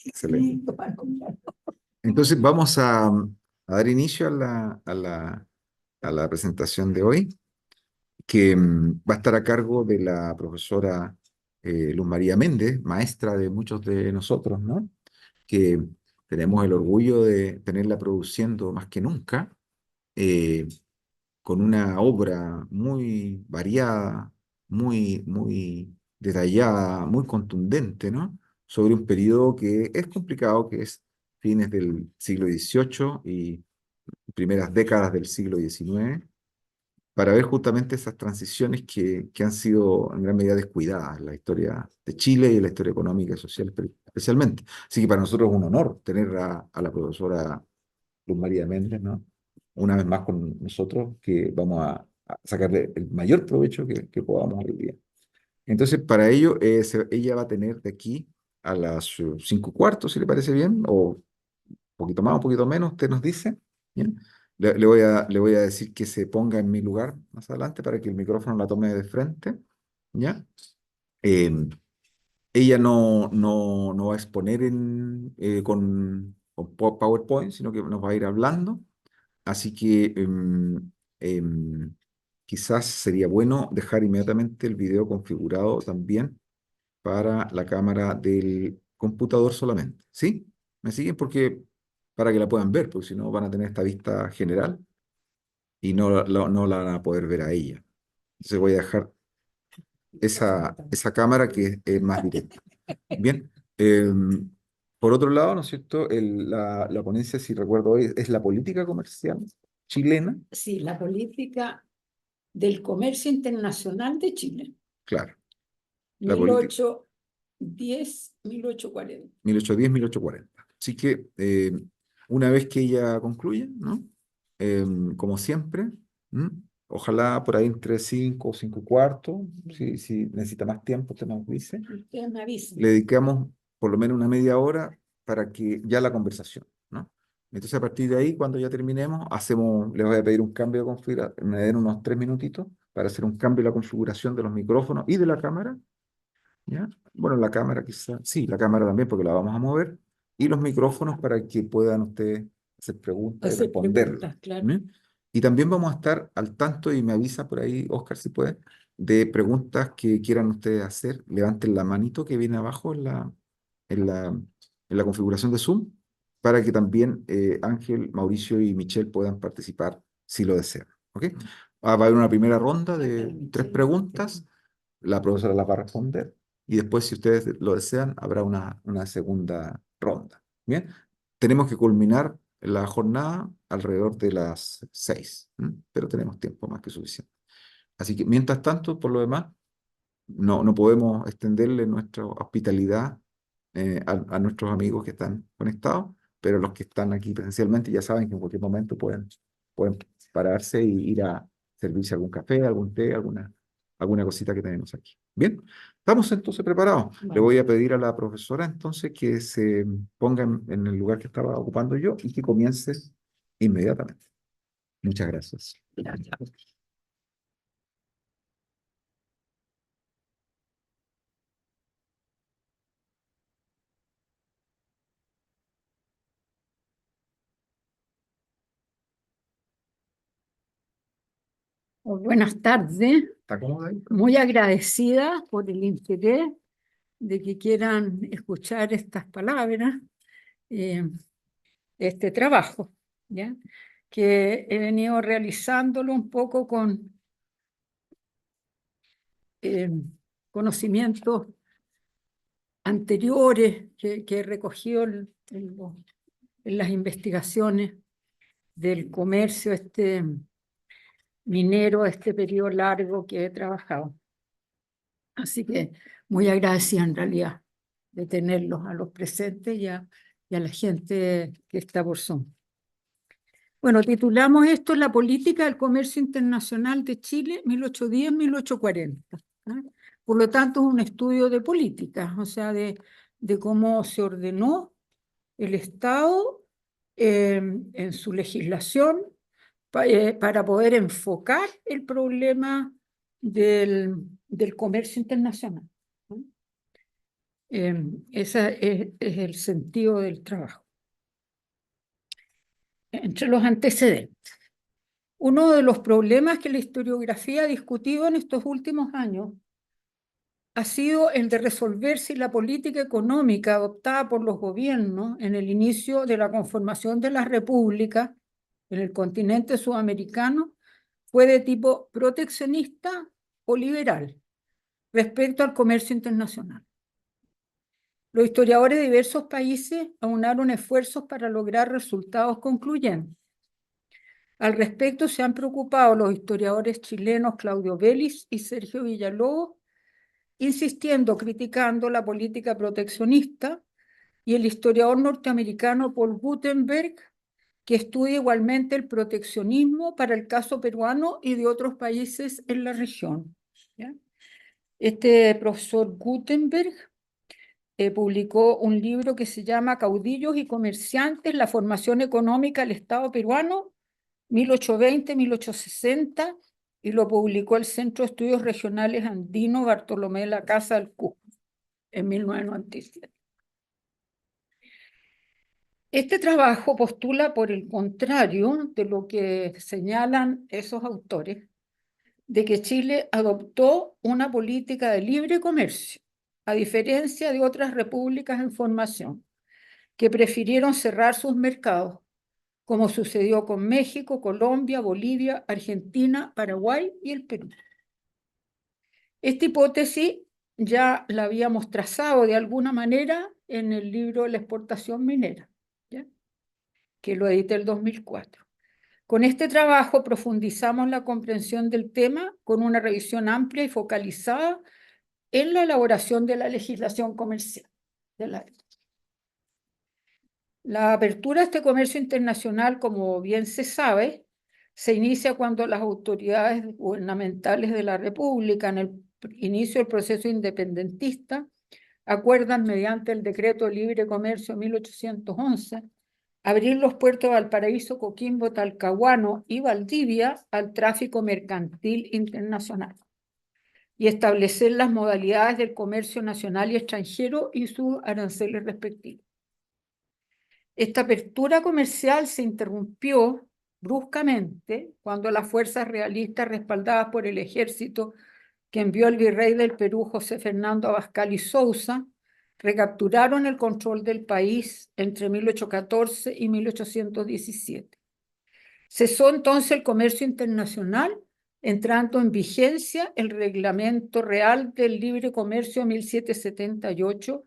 Excelente. Sí, claro, claro. Entonces vamos a dar inicio a la presentación de hoy, que va a estar a cargo de la profesora Luz María Méndez, maestra de muchos de nosotros, ¿no? Que tenemos el orgullo de tenerla produciendo más que nunca, eh, con una obra muy variada, muy detallada, muy contundente, ¿no? Sobre un periodo que es complicado, que es fines del siglo XVIII y primeras décadas del siglo XIX, para ver justamente esas transiciones que han sido en gran medida descuidadas en la historia de Chile y en la historia económica y social especialmente. Así que para nosotros es un honor tener a la profesora Luz María Méndez, ¿no? Una vez más con nosotros, que vamos a sacarle el mayor provecho que podamos hoy día. Entonces, para ello, ella va a tener de aquí a las 5:15, si le parece bien, o un poquito más, un poquito menos, usted nos dice. ¿Bien? Le voy a decir que se ponga en mi lugar más adelante para que el micrófono la tome de frente. ¿Ya? Eh, Ella no va a exponer con PowerPoint, sino que nos va a ir hablando. Así que quizás sería bueno dejar inmediatamente el video configurado también para la cámara del computador solamente. ¿Sí? ¿Me siguen? Porque para que la puedan ver, porque si no van a tener esta vista general y no la van a poder ver a ella. Entonces voy a dejar esa cámara que es más directa. Bien. Por otro lado, ¿no es cierto? La ponencia, si recuerdo hoy, es la política comercial chilena. Sí, la política del comercio internacional de Chile, Claro, la política 1810-1840. 1810-1840. Así que una vez que ella concluya, ¿no? Como siempre, ¿m? Ojalá por ahí entre 5 o 5:15, si necesita más tiempo, usted nos dice, Ustedes me avisan. le dedicamos por lo menos una media hora para que ya la conversación, ¿no? Entonces a partir de ahí, cuando ya terminemos, les voy a pedir un cambio de configuración, me den unos 3 minutitos para hacer un cambio de la configuración de los micrófonos y de la cámara, ¿ya? Bueno, la cámara quizás, sí, la cámara también porque la vamos a mover, y los micrófonos para que puedan ustedes hacer preguntas y Hacer responderlas. preguntas, claro. ¿Mm? Y también vamos a estar al tanto, y me avisa por ahí, Oscar, si puede, de preguntas que quieran ustedes hacer. Levanten la manito que viene abajo en la, en la configuración de Zoom, para que también Ángel, Mauricio y Michelle puedan participar si lo desean. ¿Ok? Va a haber una primera ronda de 3 preguntas, la profesora las va a responder, y después, si ustedes lo desean, habrá una segunda ronda. Bien, tenemos que culminar la jornada alrededor de las 6, pero tenemos tiempo más que suficiente. Así que, mientras tanto, por lo demás, no podemos extenderle nuestra hospitalidad a nuestros amigos que están conectados, pero los que están aquí presencialmente ya saben que en cualquier momento pueden pararse y ir a servirse algún café, algún té, alguna cosita que tenemos aquí. Bien, estamos entonces preparados. Le voy a pedir a la profesora entonces que se ponga en el lugar que estaba ocupando yo y que comience inmediatamente. Muchas gracias. Gracias. Buenas tardes, ¿Está cómoda ahí? muy agradecida por el interés de que quieran escuchar estas palabras, este trabajo, ¿ya? Que he venido realizándolo un poco con conocimientos anteriores que he recogido en las investigaciones del comercio minero, este periodo largo que he trabajado. Así que muy agradecida en realidad de tenerlos a los presentes y a la gente que está por Zoom. Bueno, titulamos esto La política del comercio internacional de Chile 1810-1840. Por lo tanto, es un estudio de política, o sea, de cómo se ordenó el Estado en su legislación para poder enfocar el problema del comercio internacional, ¿no? Ese es el sentido del trabajo. Entre los antecedentes. Uno de los problemas que la historiografía ha discutido en estos últimos años ha sido el de resolver si la política económica adoptada por los gobiernos en el inicio de la conformación de las repúblicas en el continente sudamericano fue de tipo proteccionista o liberal respecto al comercio internacional. Los historiadores de diversos países aunaron esfuerzos para lograr resultados concluyentes. Al respecto se han preocupado los historiadores chilenos Claudio Vélez y Sergio Villalobos, insistiendo, criticando la política proteccionista, y el historiador norteamericano Paul Gutenberg, que estudia igualmente el proteccionismo para el caso peruano y de otros países en la región. ¿Ya? Este profesor Gutenberg publicó un libro que se llama Caudillos y Comerciantes, la formación económica del Estado peruano, 1820-1860, y lo publicó el Centro de Estudios Regionales Andino Bartolomé de la Casa del Cusco en 1997. Este trabajo postula, por el contrario de lo que señalan esos autores, de que Chile adoptó una política de libre comercio, a diferencia de otras repúblicas en formación, que prefirieron cerrar sus mercados, como sucedió con México, Colombia, Bolivia, Argentina, Paraguay y el Perú. Esta hipótesis ya la habíamos trazado de alguna manera en el libro La exportación minera, ¿ya? Que lo edité el 2004. Con este trabajo profundizamos la comprensión del tema con una revisión amplia y focalizada en la elaboración de la legislación comercial de la época. La apertura a este comercio internacional, como bien se sabe, se inicia cuando las autoridades gubernamentales de la República, en el inicio del proceso independentista, acuerdan mediante el Decreto de Libre Comercio 1811 abrir los puertos de Valparaíso, Coquimbo, Talcahuano y Valdivia al tráfico mercantil internacional y establecer las modalidades del comercio nacional y extranjero y sus aranceles respectivos. Esta apertura comercial se interrumpió bruscamente cuando las fuerzas realistas respaldadas por el ejército que envió el virrey del Perú, José Fernando Abascal y Sousa, recapturaron el control del país entre 1814 y 1817. Cesó entonces el comercio internacional, entrando en vigencia el Reglamento Real del Libre Comercio 1778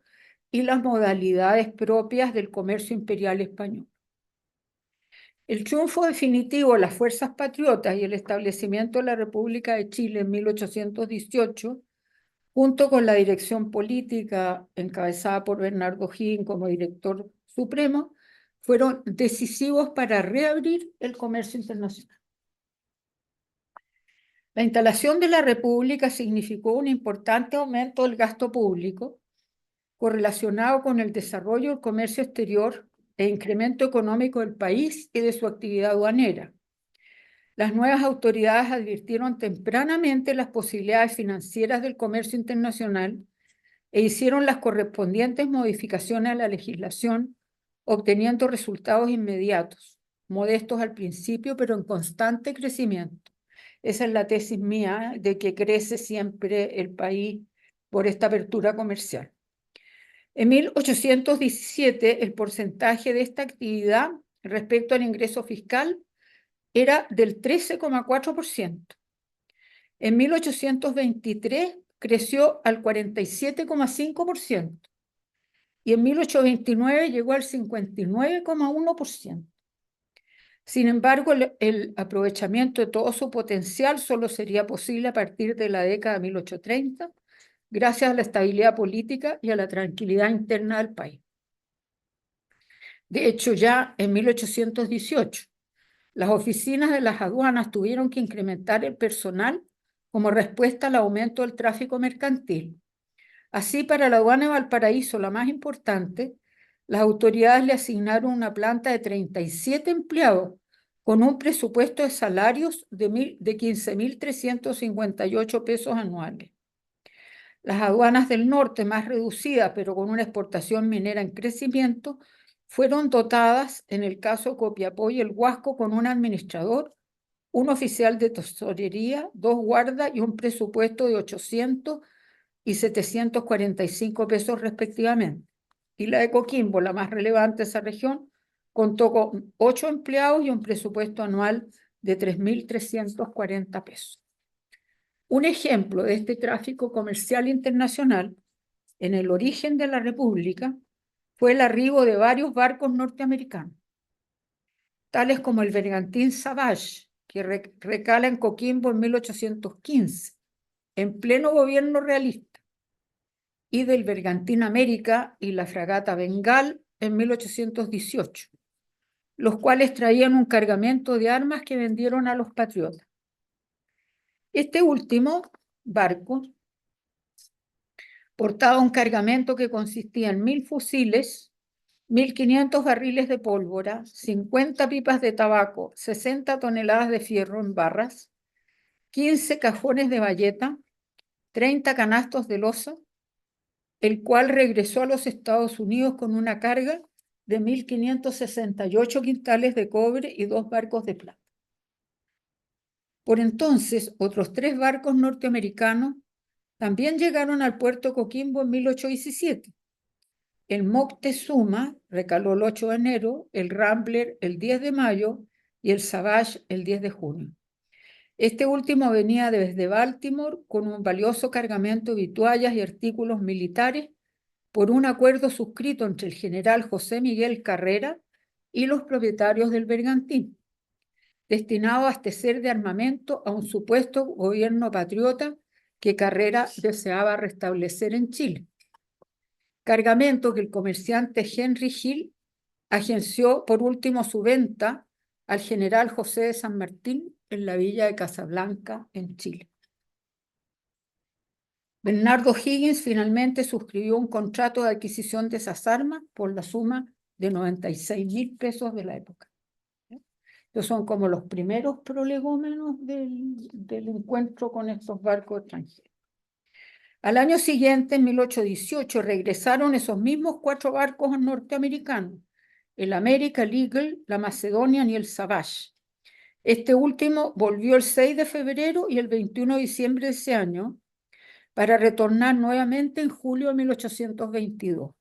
y las modalidades propias del comercio imperial español. El triunfo definitivo de las fuerzas patriotas y el establecimiento de la República de Chile en 1818, junto con la dirección política encabezada por Bernardo Higgins como director supremo, fueron decisivos para reabrir el comercio internacional. La instalación de la República significó un importante aumento del gasto público correlacionado con el desarrollo del comercio exterior e incremento económico del país y de su actividad aduanera. Las nuevas autoridades advirtieron tempranamente las posibilidades financieras del comercio internacional e hicieron las correspondientes modificaciones a la legislación, obteniendo resultados inmediatos, modestos al principio, pero en constante crecimiento. Esa es la tesis mía, de que crece siempre el país por esta apertura comercial. En 1817, el porcentaje de esta actividad respecto al ingreso fiscal era del 13,4%. En 1823 creció al 47,5% y en 1829 llegó al 59,1%. Sin embargo, el aprovechamiento de todo su potencial solo sería posible a partir de la década de 1830, gracias a la estabilidad política y a la tranquilidad interna del país. De hecho, ya en 1818, las oficinas de las aduanas tuvieron que incrementar el personal como respuesta al aumento del tráfico mercantil. Así, para la aduana de Valparaíso, la más importante, las autoridades le asignaron una planta de 37 empleados con un presupuesto de salarios de 15.358 pesos anuales. Las aduanas del norte, más reducidas, pero con una exportación minera en crecimiento, fueron dotadas, en el caso de Copiapó y el Huasco, con un administrador, un oficial de tesorería, 2 guardas y un presupuesto de 800 y 745 pesos respectivamente. Y la de Coquimbo, la más relevante de esa región, contó con 8 empleados y un presupuesto anual de 3.340 pesos. Un ejemplo de este tráfico comercial internacional en el origen de la República fue el arribo de varios barcos norteamericanos, tales como el bergantín Savage, que recala en Coquimbo en 1815, en pleno gobierno realista, y del bergantín América y la fragata Bengal en 1818, los cuales traían un cargamento de armas que vendieron a los patriotas. Este último barco portaba un cargamento que consistía en 1.000 fusiles, 1.500 barriles de pólvora, 50 pipas de tabaco, 60 toneladas de fierro en barras, 15 cajones de bayeta, 30 canastos de loza, el cual regresó a los Estados Unidos con una carga de 1.568 quintales de cobre y 2 barcos de plata. Por entonces, otros 3 barcos norteamericanos también llegaron al puerto Coquimbo en 1817. El Moctezuma recaló el 8 de enero, el Rambler el 10 de mayo y el Savage el 10 de junio. Este último venía desde Baltimore con un valioso cargamento de vituallas y artículos militares por un acuerdo suscrito entre el general José Miguel Carrera y los propietarios del bergantín, destinado a abastecer de armamento a un supuesto gobierno patriota que Carrera deseaba restablecer en Chile. Cargamento que el comerciante Henry Hill agenció por último su venta al general José de San Martín en la villa de Casablanca, en Chile. Bernardo Higgins finalmente suscribió un contrato de adquisición de esas armas por la suma de 96.000 pesos de la época. Estos son como los primeros prolegómenos del encuentro con estos barcos extranjeros. Al año siguiente, en 1818, regresaron esos mismos 4 barcos norteamericanos, el America, el Eagle, la Macedonian y el Savage. Este último volvió el 6 de febrero y el 21 de diciembre de ese año, para retornar nuevamente en julio de 1822.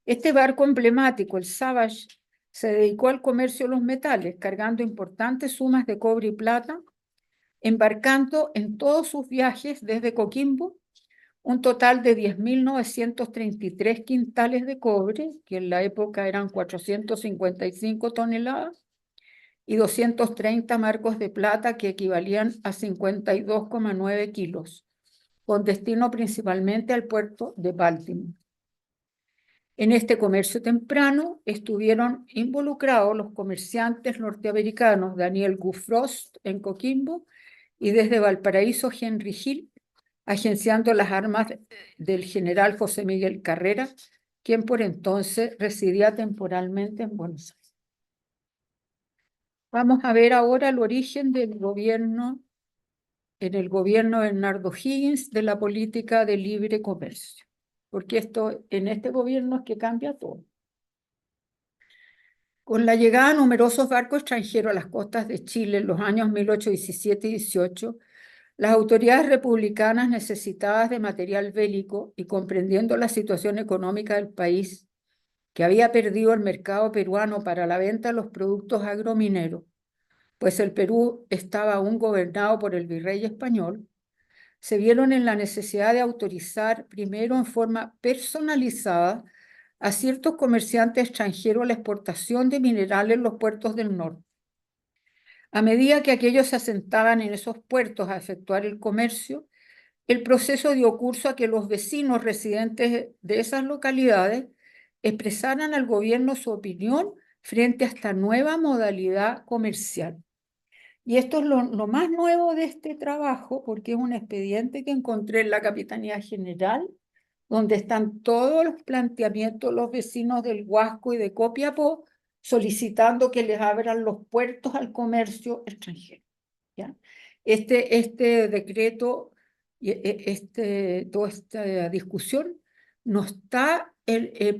Este barco emblemático, el Savage, se dedicó al comercio de los metales, cargando importantes sumas de cobre y plata, embarcando en todos sus viajes desde Coquimbo un total de 10.933 quintales de cobre, que en la época eran 455 toneladas, y 230 marcos de plata, que equivalían a 52,9 kilos, con destino principalmente al puerto de Baltimore. En este comercio temprano estuvieron involucrados los comerciantes norteamericanos Daniel Gufrost en Coquimbo y desde Valparaíso Henry Hill, agenciando las armas del general José Miguel Carrera, quien por entonces residía temporalmente en Buenos Aires. Vamos a ver ahora el origen del gobierno, en el gobierno de Bernardo Higgins, de la política de libre comercio, porque en este gobierno es que cambia todo. Con la llegada de numerosos barcos extranjeros a las costas de Chile en los años 1817 y 18, las autoridades republicanas, necesitadas de material bélico y comprendiendo la situación económica del país, que había perdido el mercado peruano para la venta de los productos agromineros, pues el Perú estaba aún gobernado por el virrey español, se vieron en la necesidad de autorizar primero en forma personalizada a ciertos comerciantes extranjeros la exportación de minerales en los puertos del norte. A medida que aquellos se asentaban en esos puertos a efectuar el comercio, el proceso dio curso a que los vecinos residentes de esas localidades expresaran al gobierno su opinión frente a esta nueva modalidad comercial. Y esto es lo más nuevo de este trabajo, porque es un expediente que encontré en la Capitanía General, donde están todos los planteamientos de los vecinos del Huasco y de Copiapó, solicitando que les abran los puertos al comercio extranjero. ¿Ya? Este decreto toda esta discusión no está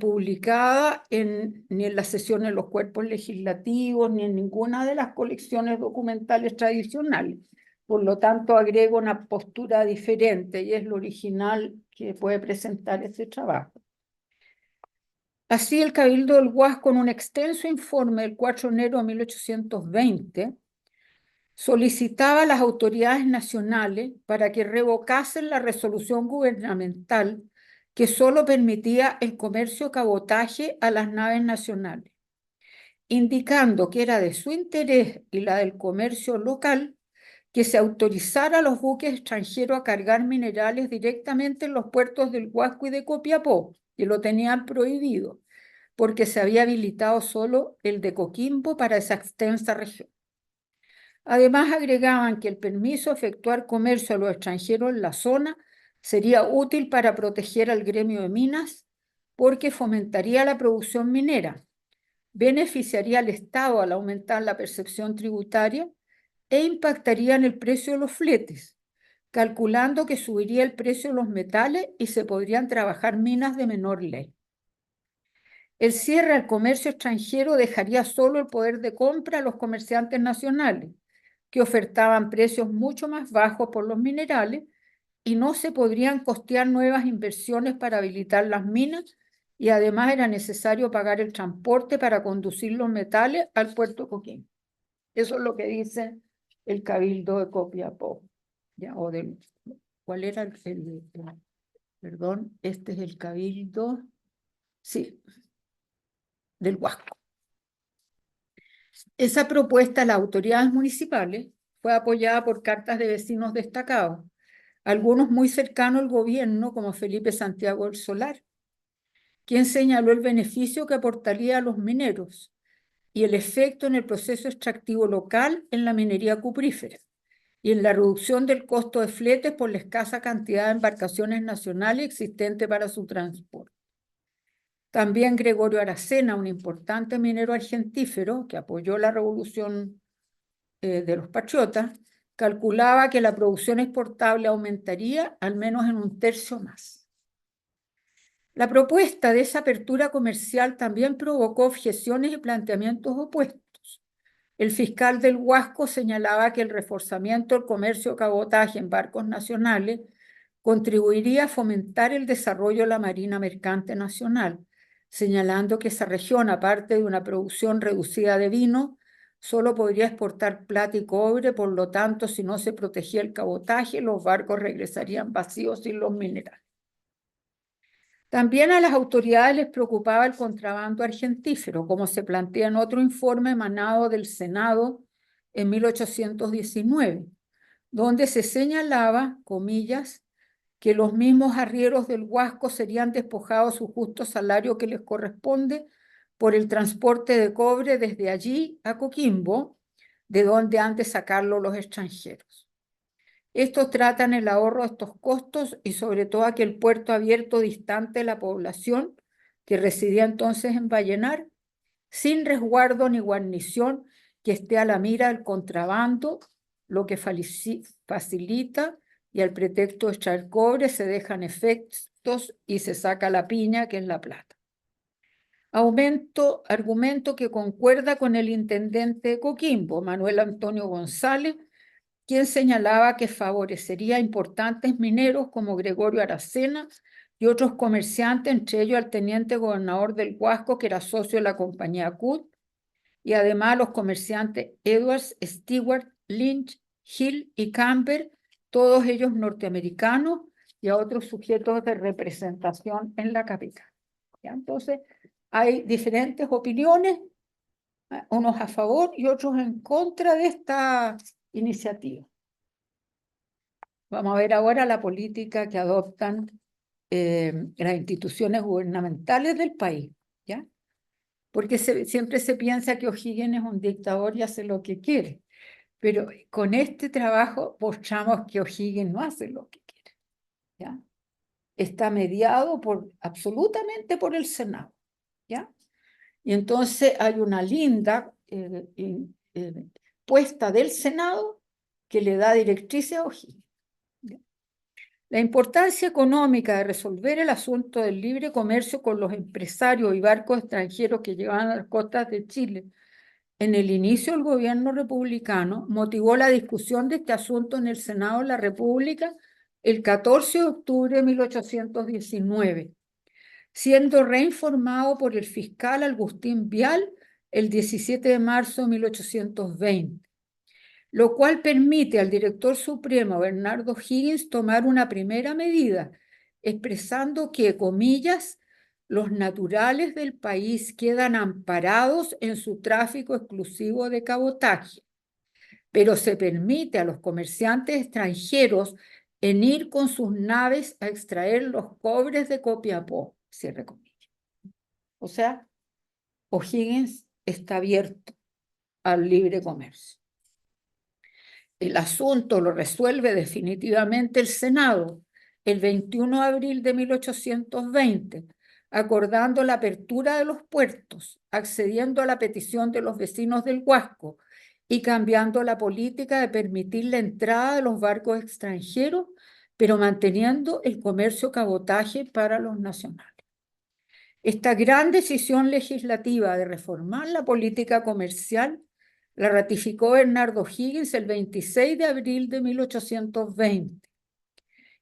publicada ni en las sesiones de los cuerpos legislativos, ni en ninguna de las colecciones documentales tradicionales. Por lo tanto, agrego una postura diferente y es lo original que puede presentar este trabajo. Así, el Cabildo del Huasco, en un extenso informe del 4 de enero de 1820, solicitaba a las autoridades nacionales para que revocasen la resolución gubernamental que solo permitía el comercio cabotaje a las naves nacionales, indicando que era de su interés y la del comercio local que se autorizara a los buques extranjeros a cargar minerales directamente en los puertos del Huasco y de Copiapó, que lo tenían prohibido, porque se había habilitado solo el de Coquimbo para esa extensa región. Además, agregaban que el permiso de efectuar comercio a los extranjeros en la zona sería útil para proteger al gremio de minas porque fomentaría la producción minera, beneficiaría al Estado al aumentar la percepción tributaria e impactaría en el precio de los fletes, calculando que subiría el precio de los metales y se podrían trabajar minas de menor ley. El cierre al comercio extranjero dejaría solo el poder de compra a los comerciantes nacionales, que ofertaban precios mucho más bajos por los minerales y no se podrían costear nuevas inversiones para habilitar las minas y además era necesario pagar el transporte para conducir los metales al puerto Coquimbo. Eso es lo que dice el Cabildo de Copiapó. ¿Ya? ¿Cuál era perdón, este es el Cabildo, sí, del Huasco. Esa propuesta de las autoridades municipales fue apoyada por cartas de vecinos destacados, algunos muy cercanos al gobierno, como Felipe Santiago del Solar, quien señaló el beneficio que aportaría a los mineros y el efecto en el proceso extractivo local en la minería cuprífera y en la reducción del costo de fletes por la escasa cantidad de embarcaciones nacionales existentes para su transporte. También Gregorio Aracena, un importante minero argentífero que apoyó la revolución de los patriotas, calculaba que la producción exportable aumentaría al menos en 1/3 más. La propuesta de esa apertura comercial también provocó objeciones y planteamientos opuestos. El fiscal del Huasco señalaba que el reforzamiento del comercio de cabotaje en barcos nacionales contribuiría a fomentar el desarrollo de la marina mercante nacional, señalando que esa región, aparte de una producción reducida de vino, solo podría exportar plata y cobre, por lo tanto, si no se protegía el cabotaje, los barcos regresarían vacíos sin los minerales. También a las autoridades les preocupaba el contrabando argentífero, como se plantea en otro informe emanado del Senado en 1819, donde se señalaba, comillas, que los mismos arrieros del Huasco serían despojados su justo salario que les corresponde por el transporte de cobre desde allí a Coquimbo, de donde han de sacarlo los extranjeros. Estos tratan el ahorro de estos costos y sobre todo aquel puerto abierto distante de la población que residía entonces en Vallenar, sin resguardo ni guarnición que esté a la mira del contrabando, lo que facilita y al pretexto de extraer cobre se dejan efectos y se saca la piña, que es la plata. Argumento que concuerda con el intendente de Coquimbo, Manuel Antonio González, quien señalaba que favorecería a importantes mineros como Gregorio Aracena y otros comerciantes, entre ellos al teniente gobernador del Huasco, que era socio de la compañía CUT, y además a los comerciantes Edwards, Stewart, Lynch, Hill y Camper, todos ellos norteamericanos, y a otros sujetos de representación en la capital. ¿Ya? Entonces, hay diferentes opiniones, unos a favor y otros en contra de esta iniciativa. Vamos a ver ahora la política que adoptan las instituciones gubernamentales del país, ¿ya? Porque siempre se piensa que O'Higgins es un dictador y hace lo que quiere, pero con este trabajo mostramos que O'Higgins no hace lo que quiere, ¿ya? Está mediado absolutamente por el Senado, ¿ya? Y entonces hay una linda puesta del Senado que le da directrices a O'Higgins. La importancia económica de resolver el asunto del libre comercio con los empresarios y barcos extranjeros que llegaban a las costas de Chile en el inicio del gobierno republicano motivó la discusión de este asunto en el Senado de la República el 14 de octubre de 1819, siendo reinformado por el fiscal Agustín Vial el 17 de marzo de 1820, lo cual permite al director supremo Bernardo Higgins tomar una primera medida, expresando que, comillas, los naturales del país quedan amparados en su tráfico exclusivo de cabotaje, pero se permite a los comerciantes extranjeros en ir con sus naves a extraer los cobres de Copiapó, cierre comillas. O sea, O'Higgins está abierto al libre comercio. El asunto lo resuelve definitivamente el Senado el 21 de abril de 1820, acordando la apertura de los puertos, accediendo a la petición de los vecinos del Huasco y cambiando la política de permitir la entrada de los barcos extranjeros, pero manteniendo el comercio cabotaje para los nacionales. Esta gran decisión legislativa de reformar la política comercial la ratificó Bernardo Higgins el 26 de abril de 1820.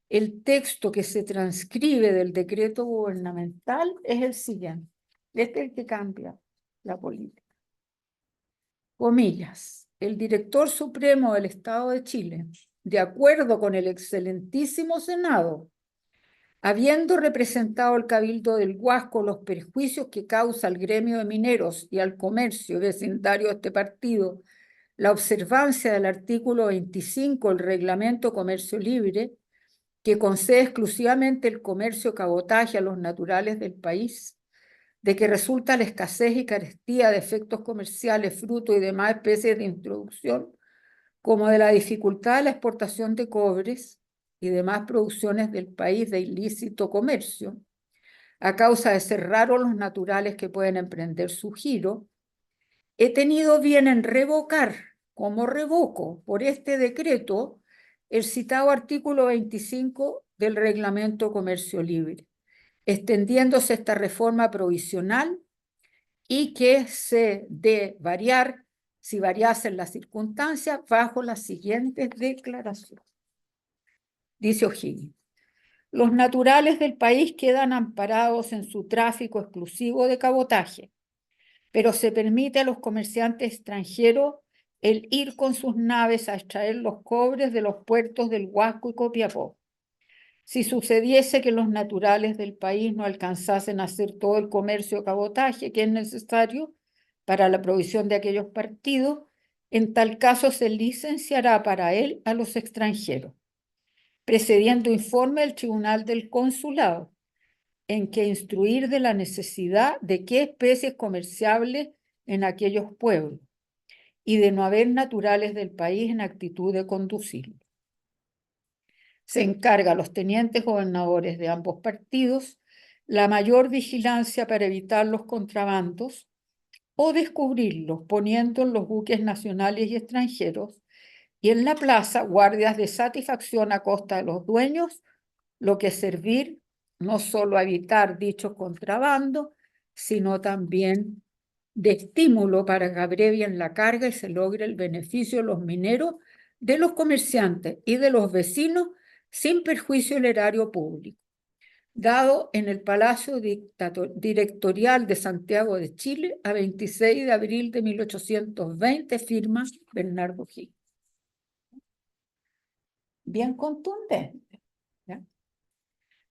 El texto que se transcribe del decreto gubernamental es el siguiente. Este es el que cambia la política. Comillas. El director supremo del Estado de Chile, de acuerdo con el excelentísimo Senado, habiendo representado al Cabildo del Huasco los perjuicios que causa al gremio de mineros y al comercio vecindario de este partido, la observancia del artículo 25 del Reglamento Comercio Libre, que concede exclusivamente el comercio cabotaje a los naturales del país, de que resulta la escasez y carestía de efectos comerciales, fruto y demás especies de introducción, como de la dificultad de la exportación de cobres y demás producciones del país de ilícito comercio, a causa de ser raros los naturales que pueden emprender su giro, he tenido bien en revocar, como revoco por este decreto, el citado artículo 25 del Reglamento Comercio Libre, extendiéndose esta reforma provisional y que se de variar, si variasen las circunstancias, bajo las siguientes declaraciones. Dice O'Higgins, los naturales del país quedan amparados en su tráfico exclusivo de cabotaje, pero se permite a los comerciantes extranjeros el ir con sus naves a extraer los cobres de los puertos del Huasco y Copiapó. Si sucediese que los naturales del país no alcanzasen a hacer todo el comercio de cabotaje que es necesario para la provisión de aquellos partidos, en tal caso se licenciará para él a los extranjeros, precediendo informe del Tribunal del Consulado, en que instruir de la necesidad de qué especies comerciables en aquellos pueblos y de no haber naturales del país en actitud de conducirlo. Se encarga a los tenientes gobernadores de ambos partidos la mayor vigilancia para evitar los contrabandos o descubrirlos, poniendo en los buques nacionales y extranjeros y en la plaza guardias de satisfacción a costa de los dueños, lo que servir no solo a evitar dichos contrabandos, sino también de estímulo para que abrevien la carga y se logre el beneficio de los mineros, de los comerciantes y de los vecinos sin perjuicio del erario público. Dado en el Palacio Directorial de Santiago de Chile a 26 de abril de 1820, firma Bernardo Higgins. Bien contundente. ¿Ya?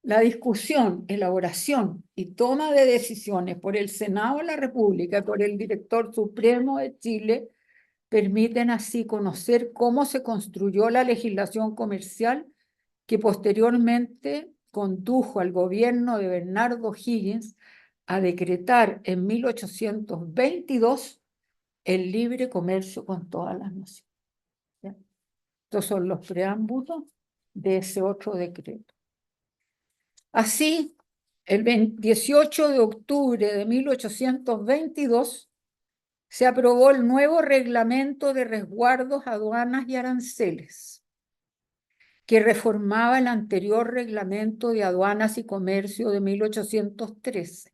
La discusión, elaboración y toma de decisiones por el Senado de la República y por el Director Supremo de Chile permiten así conocer cómo se construyó la legislación comercial que posteriormente condujo al gobierno de Bernardo Higgins a decretar en 1822 el libre comercio con todas las naciones. ¿Ya? Estos son los preámbulos de ese otro decreto. Así, el 18 de octubre de 1822 se aprobó el nuevo reglamento de resguardos, aduanas y aranceles, que reformaba el anterior reglamento de aduanas y comercio de 1813.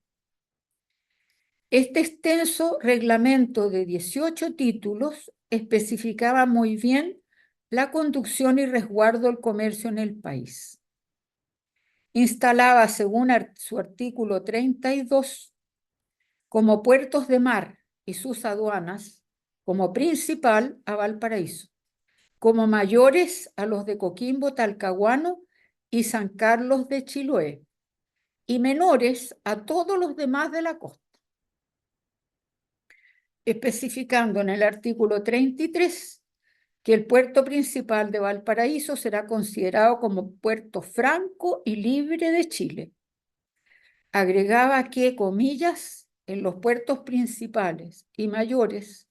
Este extenso reglamento de 18 títulos especificaba muy bien la conducción y resguardo del comercio en el país. Instalaba, según su artículo 32, como puertos de mar y sus aduanas, como principal a Valparaíso, como mayores a los de Coquimbo, Talcahuano y San Carlos de Chiloé, y menores a todos los demás de la costa, especificando en el artículo 33 que el puerto principal de Valparaíso será considerado como puerto franco y libre de Chile. Agregaba que, comillas, en los puertos principales y mayores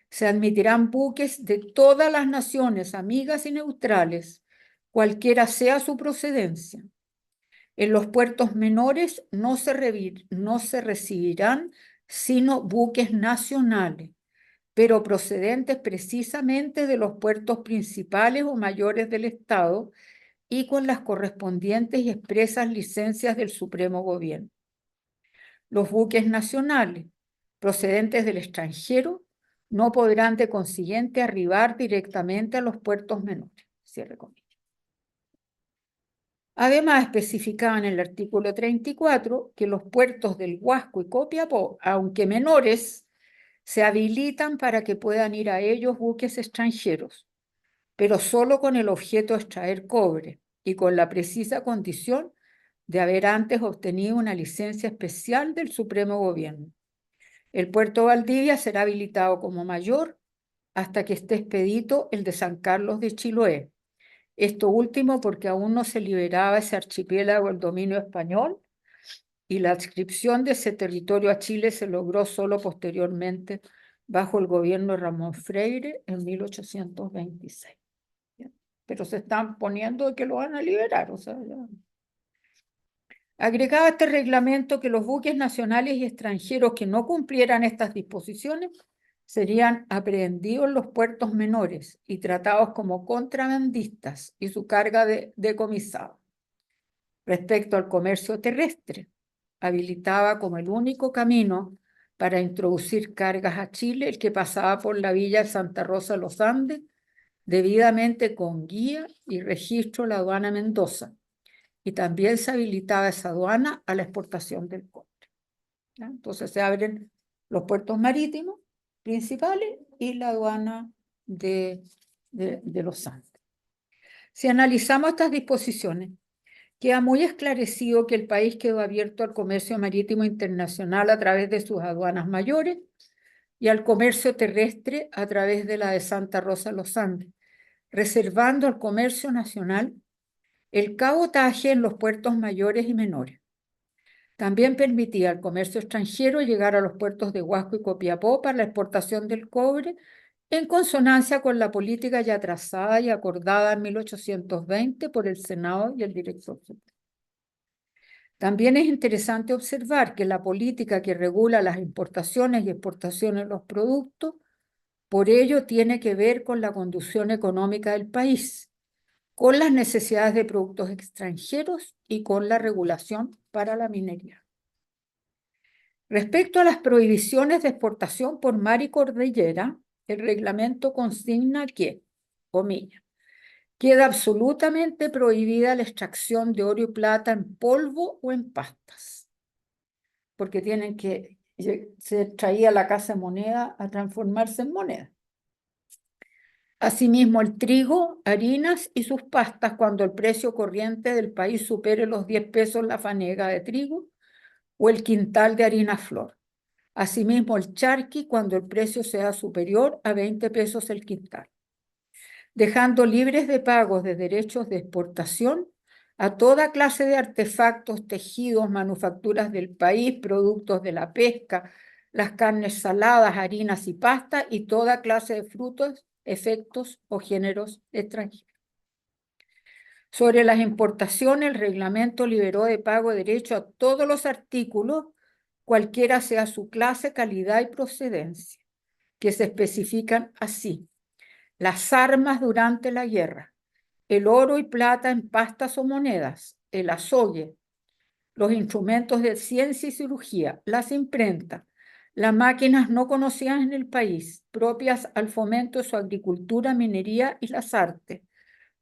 se admitirán buques de todas las naciones amigas y neutrales, cualquiera sea su procedencia. En los puertos menores no se recibirán sino buques nacionales, pero procedentes precisamente de los puertos principales o mayores del Estado y con las correspondientes y expresas licencias del Supremo Gobierno. Los buques nacionales procedentes del extranjero no podrán de consiguiente arribar directamente a los puertos menores. Cierre comillas. Además, especificaba en el artículo 34 que los puertos del Huasco y Copiapó, aunque menores, se habilitan para que puedan ir a ellos buques extranjeros, pero solo con el objeto de extraer cobre y con la precisa condición de haber antes obtenido una licencia especial del Supremo Gobierno. El puerto Valdivia será habilitado como mayor hasta que esté expedito el de San Carlos de Chiloé. Esto último porque aún no se liberaba ese archipiélago del dominio español y la adscripción de ese territorio a Chile se logró solo posteriormente bajo el gobierno de Ramón Freire en 1826. Pero se están poniendo que lo van a liberar, o sea, ya. Agregaba este reglamento que los buques nacionales y extranjeros que no cumplieran estas disposiciones serían aprehendidos en los puertos menores y tratados como contrabandistas y su carga decomisada. Respecto al comercio terrestre, habilitaba como el único camino para introducir cargas a Chile el que pasaba por la villa de Santa Rosa de los Andes, debidamente con guía y registro la aduana Mendoza, y también se habilitaba esa aduana a la exportación del cobre. ¿Ya? Entonces se abren los puertos marítimos principales y la aduana de los Andes. Si analizamos estas disposiciones, queda muy esclarecido que el país quedó abierto al comercio marítimo internacional a través de sus aduanas mayores y al comercio terrestre a través de la de Santa Rosa de los Andes, reservando al comercio nacional el cabotaje en los puertos mayores y menores. También permitía al comercio extranjero llegar a los puertos de Huasco y Copiapó para la exportación del cobre, en consonancia con la política ya trazada y acordada en 1820 por el Senado y el Director Supremo. También es interesante observar que la política que regula las importaciones y exportaciones de los productos, por ello tiene que ver con la conducción económica del país, con las necesidades de productos extranjeros y con la regulación para la minería. Respecto a las prohibiciones de exportación por mar y cordillera, el reglamento consigna que, comillas, queda absolutamente prohibida la extracción de oro y plata en polvo o en pastas, porque se traía la casa de moneda a transformarse en moneda. Asimismo, el trigo, harinas y sus pastas cuando el precio corriente del país supere los 10 pesos la fanega de trigo o el quintal de harina flor. Asimismo, el charqui cuando el precio sea superior a 20 pesos el quintal, dejando libres de pagos de derechos de exportación a toda clase de artefactos, tejidos, manufacturas del país, productos de la pesca, las carnes saladas, harinas y pastas y toda clase de frutos, efectos o géneros extranjeros. Sobre las importaciones, el reglamento liberó de pago de derecho a todos los artículos, cualquiera sea su clase, calidad y procedencia, que se especifican así: las armas durante la guerra, el oro y plata en pastas o monedas, el azogue, los instrumentos de ciencia y cirugía, las imprentas, las máquinas no conocidas en el país, propias al fomento de su agricultura, minería y las artes.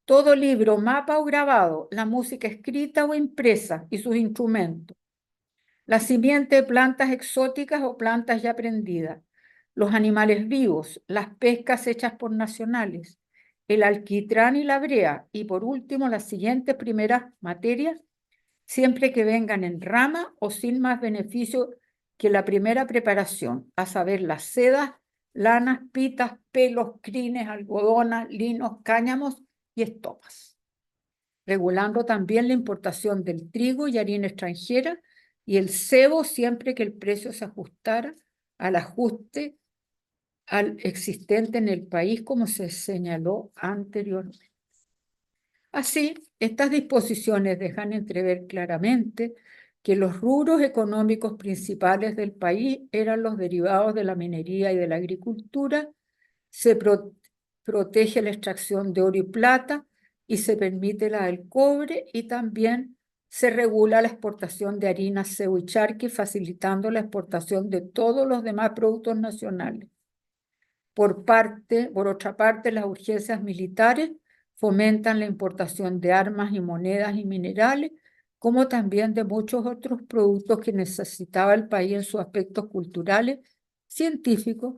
Todo libro, mapa o grabado, la música escrita o impresa y sus instrumentos. La simiente de plantas exóticas o plantas ya aprendidas. Los animales vivos, las pescas hechas por nacionales, el alquitrán y la brea. Y por último, las siguientes primeras materias, siempre que vengan en rama o sin más beneficio que la primera preparación, a saber, las sedas, lanas, pitas, pelos, crines, algodonas, linos, cáñamos y estopas. Regulando también la importación del trigo y harina extranjera y el cebo siempre que el precio se ajustara al ajuste al existente en el país, como se señaló anteriormente. Así, estas disposiciones dejan entrever claramente que los rubros económicos principales del país eran los derivados de la minería y de la agricultura, se protege la extracción de oro y plata y se permite la del cobre, y también se regula la exportación de harina, cebo y charqui, facilitando la exportación de todos los demás productos nacionales. Por otra parte, las urgencias militares fomentan la importación de armas y monedas y minerales, como también de muchos otros productos que necesitaba el país en sus aspectos culturales, científicos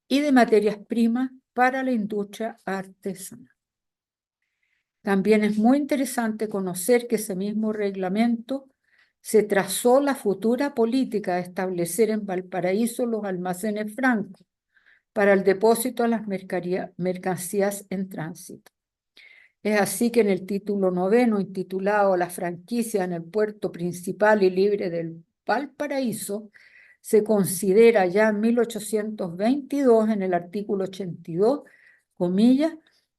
y de materias primas para la industria artesanal. También es muy interesante conocer que ese mismo reglamento se trazó la futura política de establecer en Valparaíso los almacenes francos para el depósito de las mercancías en tránsito. Es así que en el título 9, intitulado La franquicia en el puerto principal y libre del Valparaíso, se considera ya en 1822, en el artículo 82, comillas,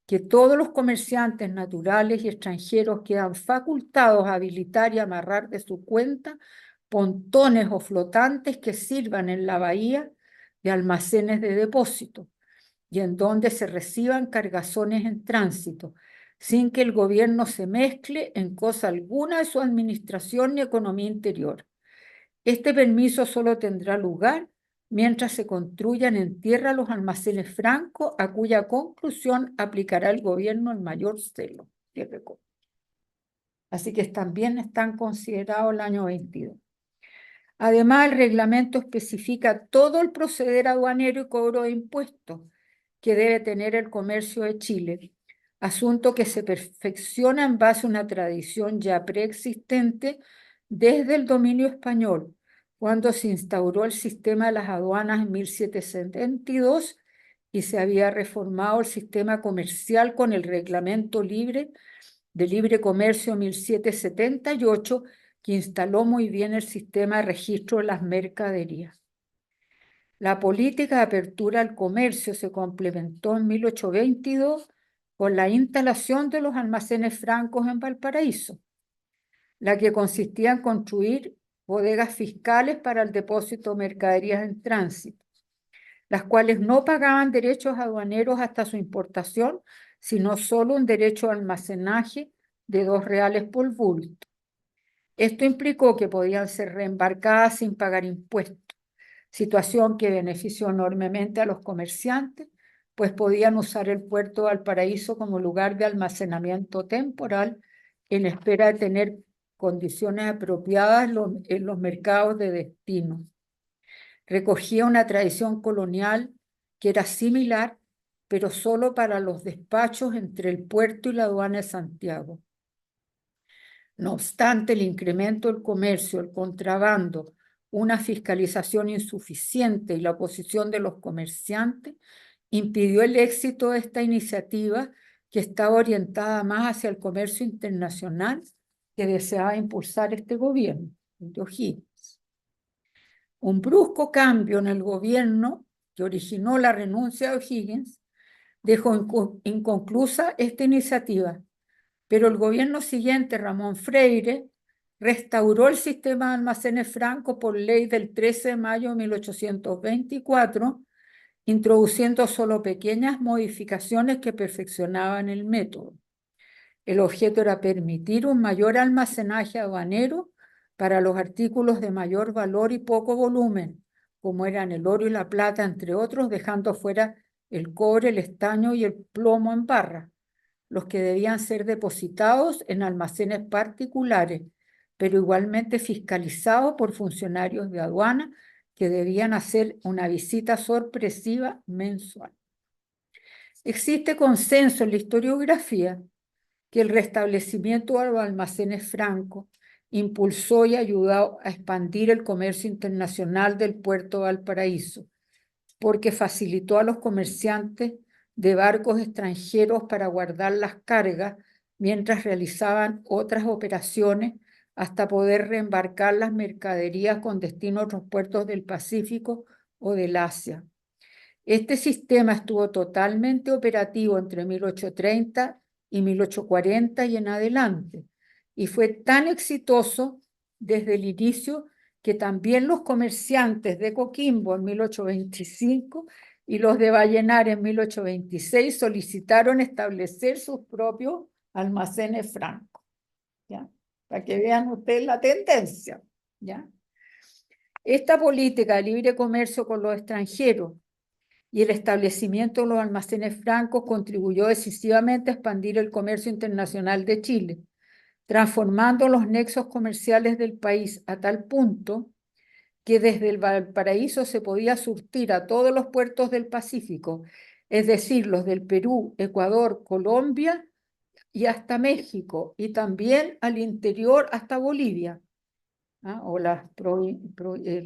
que todos los comerciantes naturales y extranjeros quedan facultados a habilitar y amarrar de su cuenta pontones o flotantes que sirvan en la bahía de almacenes de depósito y en donde se reciban cargazones en tránsito, sin que el gobierno se mezcle en cosa alguna de su administración ni economía interior. Este permiso solo tendrá lugar mientras se construyan en tierra los almacenes francos, a cuya conclusión aplicará el gobierno el mayor celo. Así que también están considerados el año 22. Además, el reglamento especifica todo el proceder aduanero y cobro de impuestos que debe tener el comercio de Chile, asunto que se perfecciona en base a una tradición ya preexistente desde el dominio español, cuando se instauró el sistema de las aduanas en 1772 y se había reformado el sistema comercial con el Reglamento de Libre Comercio 1778, que instaló muy bien el sistema de registro de las mercaderías. La política de apertura al comercio se complementó en 1822 con la instalación de los almacenes francos en Valparaíso, la que consistía en construir bodegas fiscales para el depósito de mercaderías en tránsito, las cuales no pagaban derechos aduaneros hasta su importación, sino solo un derecho de almacenaje de 2 reales por bulto. Esto implicó que podían ser reembarcadas sin pagar impuestos, situación que benefició enormemente a los comerciantes, pues podían usar el puerto de Valparaíso como lugar de almacenamiento temporal en espera de tener condiciones apropiadas en los mercados de destino. Recogía una tradición colonial que era similar, pero solo para los despachos entre el puerto y la aduana de Santiago. No obstante, el incremento del comercio, el contrabando, una fiscalización insuficiente y la oposición de los comerciantes impidió el éxito de esta iniciativa, que estaba orientada más hacia el comercio internacional que deseaba impulsar este gobierno de O'Higgins. Un brusco cambio en el gobierno que originó la renuncia de O'Higgins dejó inconclusa esta iniciativa, pero el gobierno siguiente, Ramón Freire, restauró el sistema de almacenes francos por ley del 13 de mayo de 1824, introduciendo solo pequeñas modificaciones que perfeccionaban el método. El objeto era permitir un mayor almacenaje aduanero para los artículos de mayor valor y poco volumen, como eran el oro y la plata, entre otros, dejando fuera el cobre, el estaño y el plomo en barra, los que debían ser depositados en almacenes particulares, pero igualmente fiscalizados por funcionarios de aduana que debían hacer una visita sorpresiva mensual. Existe consenso en la historiografía que el restablecimiento de los almacenes francos impulsó y ayudó a expandir el comercio internacional del puerto de Valparaíso, porque facilitó a los comerciantes de barcos extranjeros para guardar las cargas mientras realizaban otras operaciones hasta poder reembarcar las mercaderías con destino a otros puertos del Pacífico o del Asia. Este sistema estuvo totalmente operativo entre 1830 y 1840 y en adelante, y fue tan exitoso desde el inicio que también los comerciantes de Coquimbo en 1825 y los de Vallenar en 1826 solicitaron establecer sus propios almacenes francos, ¿ya? Para que vean ustedes la tendencia, ¿ya? Esta política de libre comercio con los extranjeros y el establecimiento de los almacenes francos contribuyó decisivamente a expandir el comercio internacional de Chile, transformando los nexos comerciales del país a tal punto que desde el Valparaíso se podía surtir a todos los puertos del Pacífico, es decir, los del Perú, Ecuador, Colombia y hasta México, y también al interior hasta Bolivia, ¿ah? O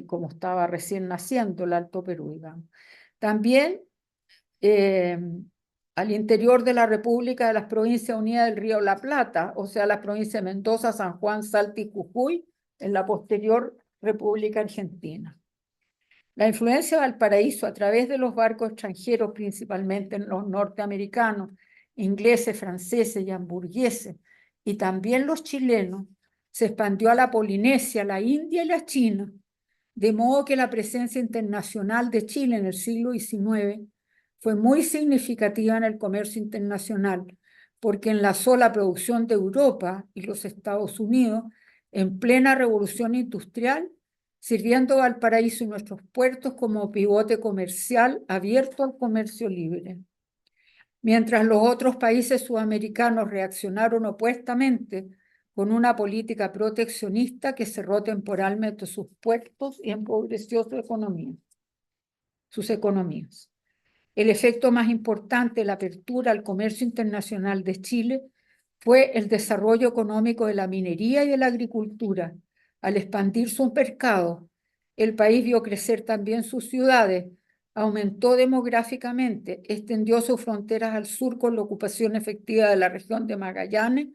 como estaba recién naciendo el Alto Perú, digamos. También eh, al interior de la República de las Provincias Unidas del Río de la Plata, o sea, las provincias de Mendoza, San Juan, Salta y Jujuy, en la posterior República Argentina. La influencia de Valparaíso a través de los barcos extranjeros, principalmente los norteamericanos, ingleses, franceses y hamburgueses, y también los chilenos, se expandió a la Polinesia, la India y la China, de modo que la presencia internacional de Chile en el siglo XIX fue muy significativa en el comercio internacional, porque enlazó la producción de Europa y los Estados Unidos en plena revolución industrial, sirviendo a Valparaíso y nuestros puertos como pivote comercial abierto al comercio libre. Mientras los otros países sudamericanos reaccionaron opuestamente con una política proteccionista que cerró temporalmente sus puertos y empobreció sus economías. El efecto más importante de la apertura al comercio internacional de Chile fue el desarrollo económico de la minería y de la agricultura. Al expandir sus mercados, el país vio crecer también sus ciudades, aumentó demográficamente, extendió sus fronteras al sur con la ocupación efectiva de la región de Magallanes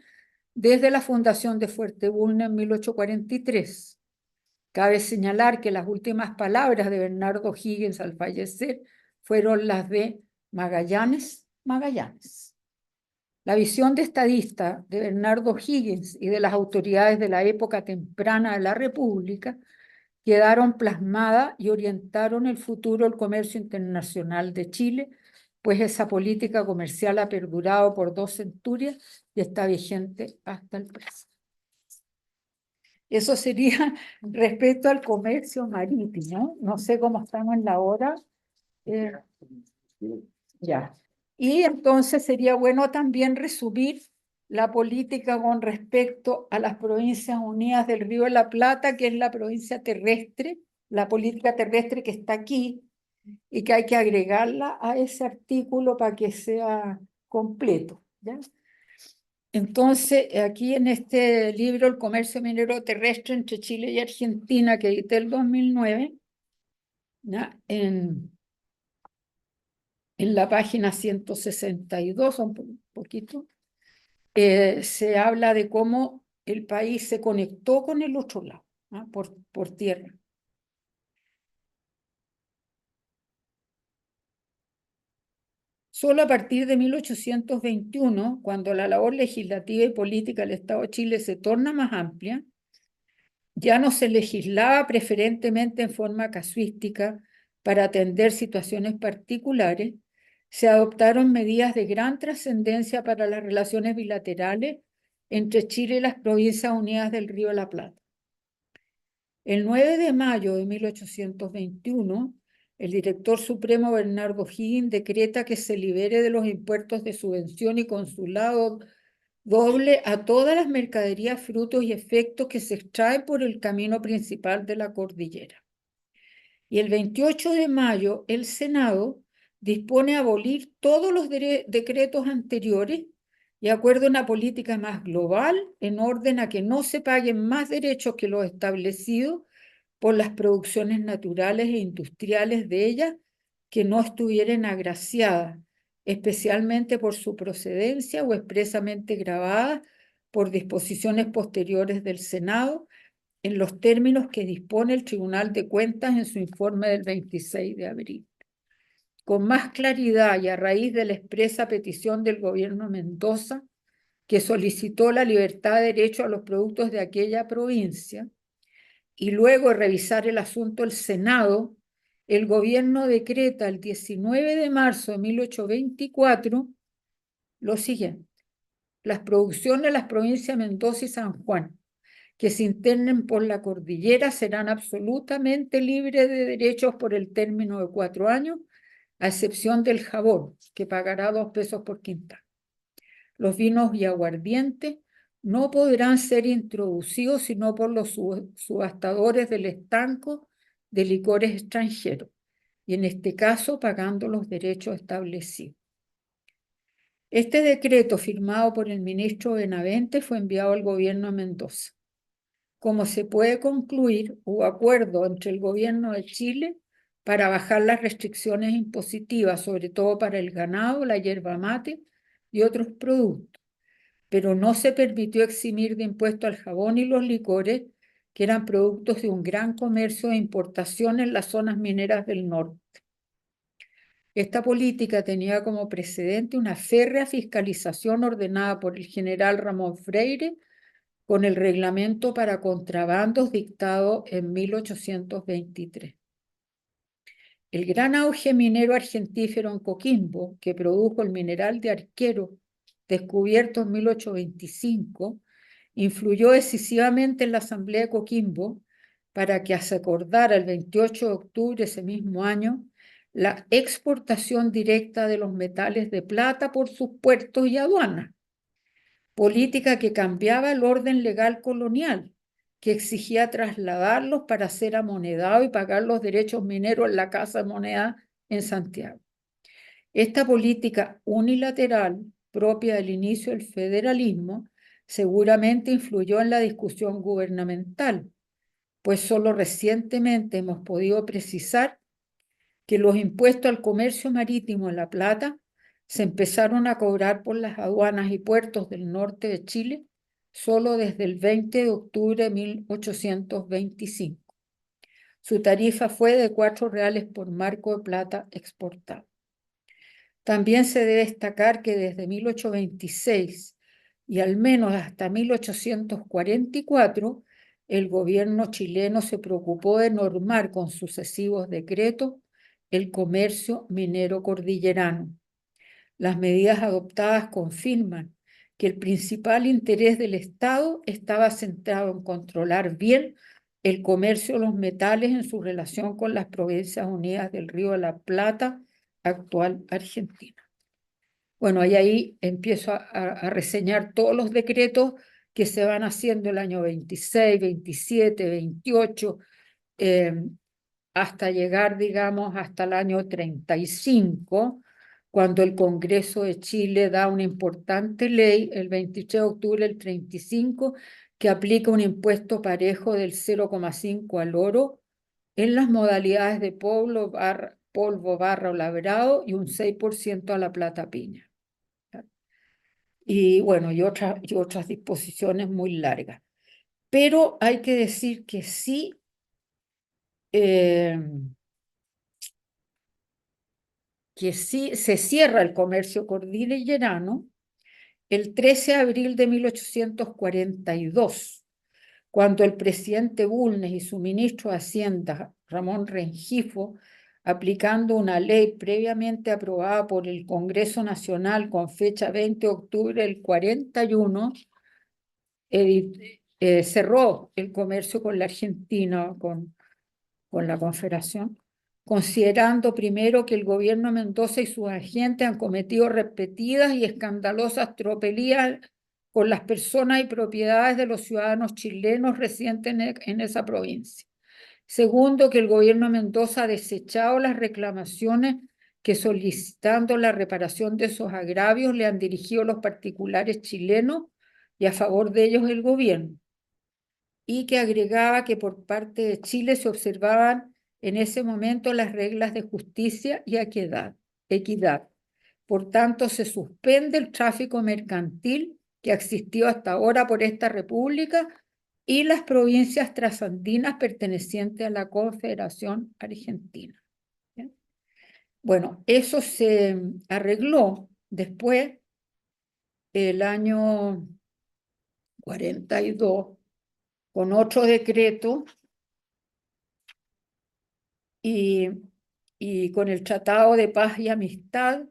desde la fundación de Fuerte Bulnes en 1843. Cabe señalar que las últimas palabras de Bernardo Higgins al fallecer fueron las de Magallanes, Magallanes. La visión de estadista de Bernardo Higgins y de las autoridades de la época temprana de la República quedaron plasmadas y orientaron el futuro del comercio internacional de Chile, pues esa política comercial ha perdurado por 2 centurias y está vigente hasta el presente. Eso sería respecto al comercio marítimo. No sé cómo estamos en la hora. Ya. Y entonces sería bueno también resumir la política con respecto a las Provincias Unidas del Río de la Plata, que es la provincia terrestre, la política terrestre que está aquí y que hay que agregarla a ese artículo para que sea completo, ¿ya? Entonces, aquí en este libro, El comercio minero terrestre entre Chile y Argentina, que edité el 2009, ¿ya? En la página 162, un poquito, se habla de cómo el país se conectó con el otro lado, ¿no? por tierra. Solo a partir de 1821, cuando la labor legislativa y política del Estado de Chile se torna más amplia, ya no se legislaba preferentemente en forma casuística para atender situaciones particulares, se adoptaron medidas de gran trascendencia para las relaciones bilaterales entre Chile y las Provincias Unidas del Río de la Plata. El 9 de mayo de 1821, el director supremo Bernardo O'Higgins decreta que se libere de los impuestos de subvención y consulado doble a todas las mercaderías, frutos y efectos que se extraen por el camino principal de la cordillera. Y el 28 de mayo, el Senado dispone abolir todos los decretos anteriores y acuerda una política más global en orden a que no se paguen más derechos que los establecidos por las producciones naturales e industriales de ellas que no estuvieran agraciadas, especialmente por su procedencia o expresamente gravadas por disposiciones posteriores del Senado, en los términos que dispone el Tribunal de Cuentas en su informe del 26 de abril. Con más claridad y a raíz de la expresa petición del gobierno Mendoza, que solicitó la libertad de derecho a los productos de aquella provincia, y luego de revisar el asunto el Senado, el gobierno decreta el 19 de marzo de 1824 lo siguiente: las producciones de las provincias de Mendoza y San Juan que se internen por la cordillera serán absolutamente libres de derechos por el término de 4 años, a excepción del jabón, que pagará 2 pesos por quintal. Los vinos y aguardientes no podrán ser introducidos sino por los subastadores del estanco de licores extranjeros, y en este caso pagando los derechos establecidos. Este decreto, firmado por el ministro Benavente, fue enviado al gobierno de Mendoza. Como se puede concluir, hubo acuerdo entre el gobierno de Chile para bajar las restricciones impositivas, sobre todo para el ganado, la yerba mate y otros productos, pero no se permitió eximir de impuesto al jabón y los licores, que eran productos de un gran comercio de importación en las zonas mineras del norte. Esta política tenía como precedente una férrea fiscalización ordenada por el general Ramón Freire con el reglamento para contrabandos dictado en 1823. El gran auge minero argentífero en Coquimbo, que produjo el mineral de Arquero, descubierto en 1825, influyó decisivamente en la Asamblea de Coquimbo para que se acordara el 28 de octubre de ese mismo año la exportación directa de los metales de plata por sus puertos y aduanas, política que cambiaba el orden legal colonial, que exigía trasladarlos para ser amonedados y pagar los derechos mineros en la Casa de Moneda en Santiago. Esta política unilateral, propia del inicio del federalismo, seguramente influyó en la discusión gubernamental, pues solo recientemente hemos podido precisar que los impuestos al comercio marítimo en La Plata se empezaron a cobrar por las aduanas y puertos del norte de Chile solo desde el 20 de octubre de 1825. Su tarifa fue de 4 reales por marco de plata exportado. También se debe destacar que desde 1826 y al menos hasta 1844, el gobierno chileno se preocupó de normar con sucesivos decretos el comercio minero cordillerano. Las medidas adoptadas confirman que el principal interés del Estado estaba centrado en controlar bien el comercio de los metales en su relación con las Provincias Unidas del Río de la Plata, actual Argentina. Bueno, y ahí empiezo a reseñar todos los decretos que se van haciendo el año 26, 27, 28, hasta llegar, digamos, hasta el año 35, cuando el Congreso de Chile da una importante ley, el 23 de octubre del 35, que aplica un impuesto parejo del 0,5 al oro en las modalidades de polvo, barra o labrado, y un 6% a la plata piña. Y bueno, y otras disposiciones muy largas. Pero hay que decir que sí, se cierra el comercio cordillerano el 13 de abril de 1842, cuando el presidente Bulnes y su ministro de Hacienda, Ramón Rengifo, aplicando una ley previamente aprobada por el Congreso Nacional con fecha 20 de octubre del 41, cerró el comercio con la Argentina, con la Confederación, considerando primero que el gobierno de Mendoza y sus agentes han cometido repetidas y escandalosas tropelías con las personas y propiedades de los ciudadanos chilenos residentes en esa provincia. Segundo, que el gobierno de Mendoza ha desechado las reclamaciones que solicitando la reparación de esos agravios le han dirigido los particulares chilenos y a favor de ellos el gobierno. Y que agregaba que por parte de Chile se observaban en ese momento las reglas de justicia y equidad. Por tanto, se suspende el tráfico mercantil que ha existido hasta ahora por esta república y las provincias trasandinas pertenecientes a la Confederación Argentina. ¿Bien? Bueno, eso se arregló después, el año 42, con otro decreto y con el Tratado de Paz y Amistad,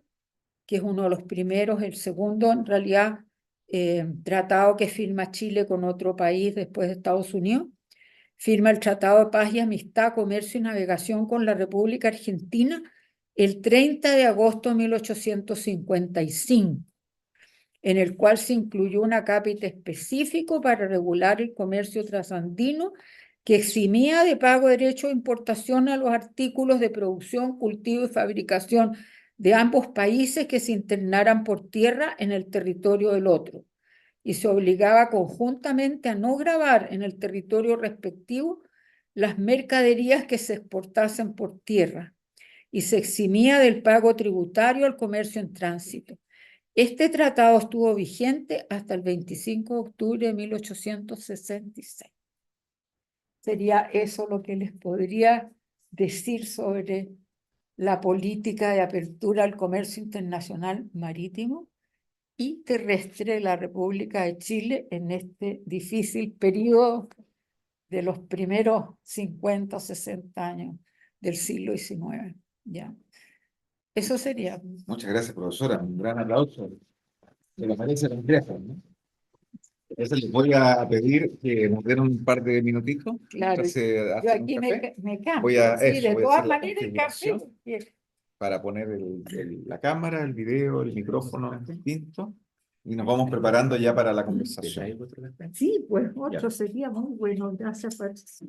que es uno de los primeros, el segundo en realidad tratado que firma Chile con otro país después de Estados Unidos. Firma el Tratado de Paz y Amistad, Comercio y Navegación con la República Argentina el 30 de agosto de 1855, en el cual se incluyó un acápite específico para regular el comercio trasandino que eximía de pago de derecho de importación a los artículos de producción, cultivo y fabricación de ambos países que se internaran por tierra en el territorio del otro, y se obligaba conjuntamente a no gravar en el territorio respectivo las mercaderías que se exportasen por tierra, y se eximía del pago tributario al comercio en tránsito. Este tratado estuvo vigente hasta el 25 de octubre de 1866. Sería eso lo que les podría decir sobre la política de apertura al comercio internacional marítimo y terrestre de la República de Chile en este difícil periodo de los primeros 50 o 60 años del siglo XIX. ¿Ya? Eso sería. Muchas gracias, profesora. Un gran aplauso. Se lo merece la empresa, ¿no? Entonces les voy a pedir que nos den un par de minutitos Claro, mientras se yo hacen un aquí café. me Voy cambio, a sí, eso, de voy a todas hacer la maneras el café, configuración para poner la cámara, el video, el micrófono distinto y nos vamos preparando ya para la conversación. sí, pues Ya. otro sería muy bueno, gracias, Patricia.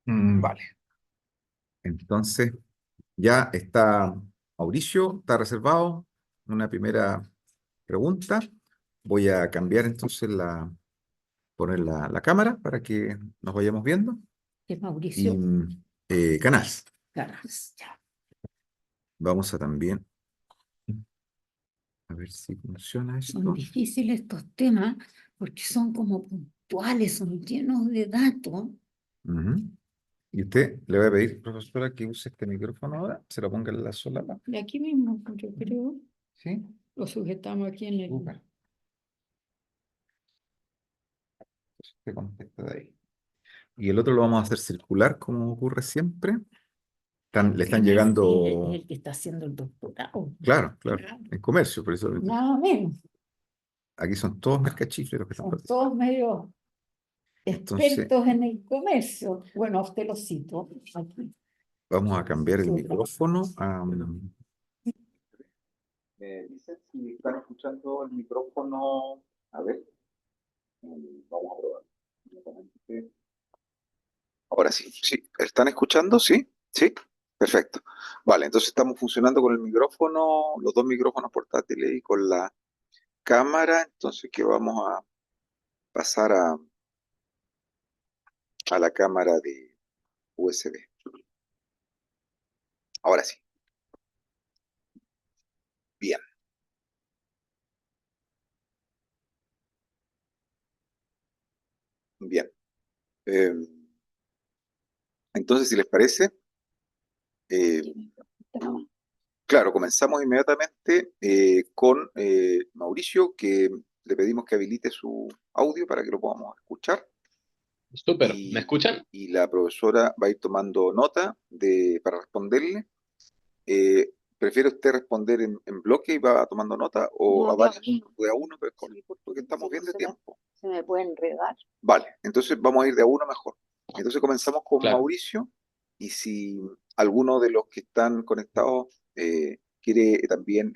Vale. Entonces, ya está Mauricio, está reservado. Una primera pregunta. Voy a cambiar entonces poner la cámara para que nos vayamos viendo. Es Y Mauricio canal. Caras, ya. Vamos a también a ver si funciona Son esto. difíciles estos temas porque son como puntuales, son llenos de datos. Ujú. Y usted le voy a pedir, profesora, que use este micrófono ahora, se lo ponga en la solapa. De aquí mismo, yo creo, ¿Sí? lo sujetamos aquí en el... Súper. Se contesta de ahí. Y el otro lo vamos a hacer circular, como ocurre siempre. Le están Es llegando, el que está haciendo el doctorado. claro, claro, Claro. en comercio, por eso Nada menos. aquí son todos mercachifleros que están Son participando. todos medio Entonces, expertos en el comercio. Bueno, a usted lo cito aquí. vamos a cambiar el Sí. micrófono a... Me dicen si están escuchando el micrófono. A ver, vamos a probar. Ahora sí, sí. ¿Están escuchando? Sí, sí. Perfecto. Vale, entonces estamos funcionando con el micrófono, los dos micrófonos portátiles y con la cámara. Entonces, que vamos a pasar a la cámara de USB. Ahora sí. Bien, bien. Eh, entonces, si les parece, eh, claro, comenzamos inmediatamente con Mauricio, que le pedimos que habilite su audio para que lo podamos escuchar. Súper. ¿Me y, escuchan? y la profesora va a ir tomando nota para responderle. ¿Prefiere usted responder en bloque y va tomando nota o No, a de a varios? uno. De a uno mejor, Sí, porque porque estamos si bien no de tiempo. se me puede enredar. Vale, entonces vamos a ir de a uno mejor. Entonces comenzamos con Claro. Mauricio y si alguno de los que están conectados quiere también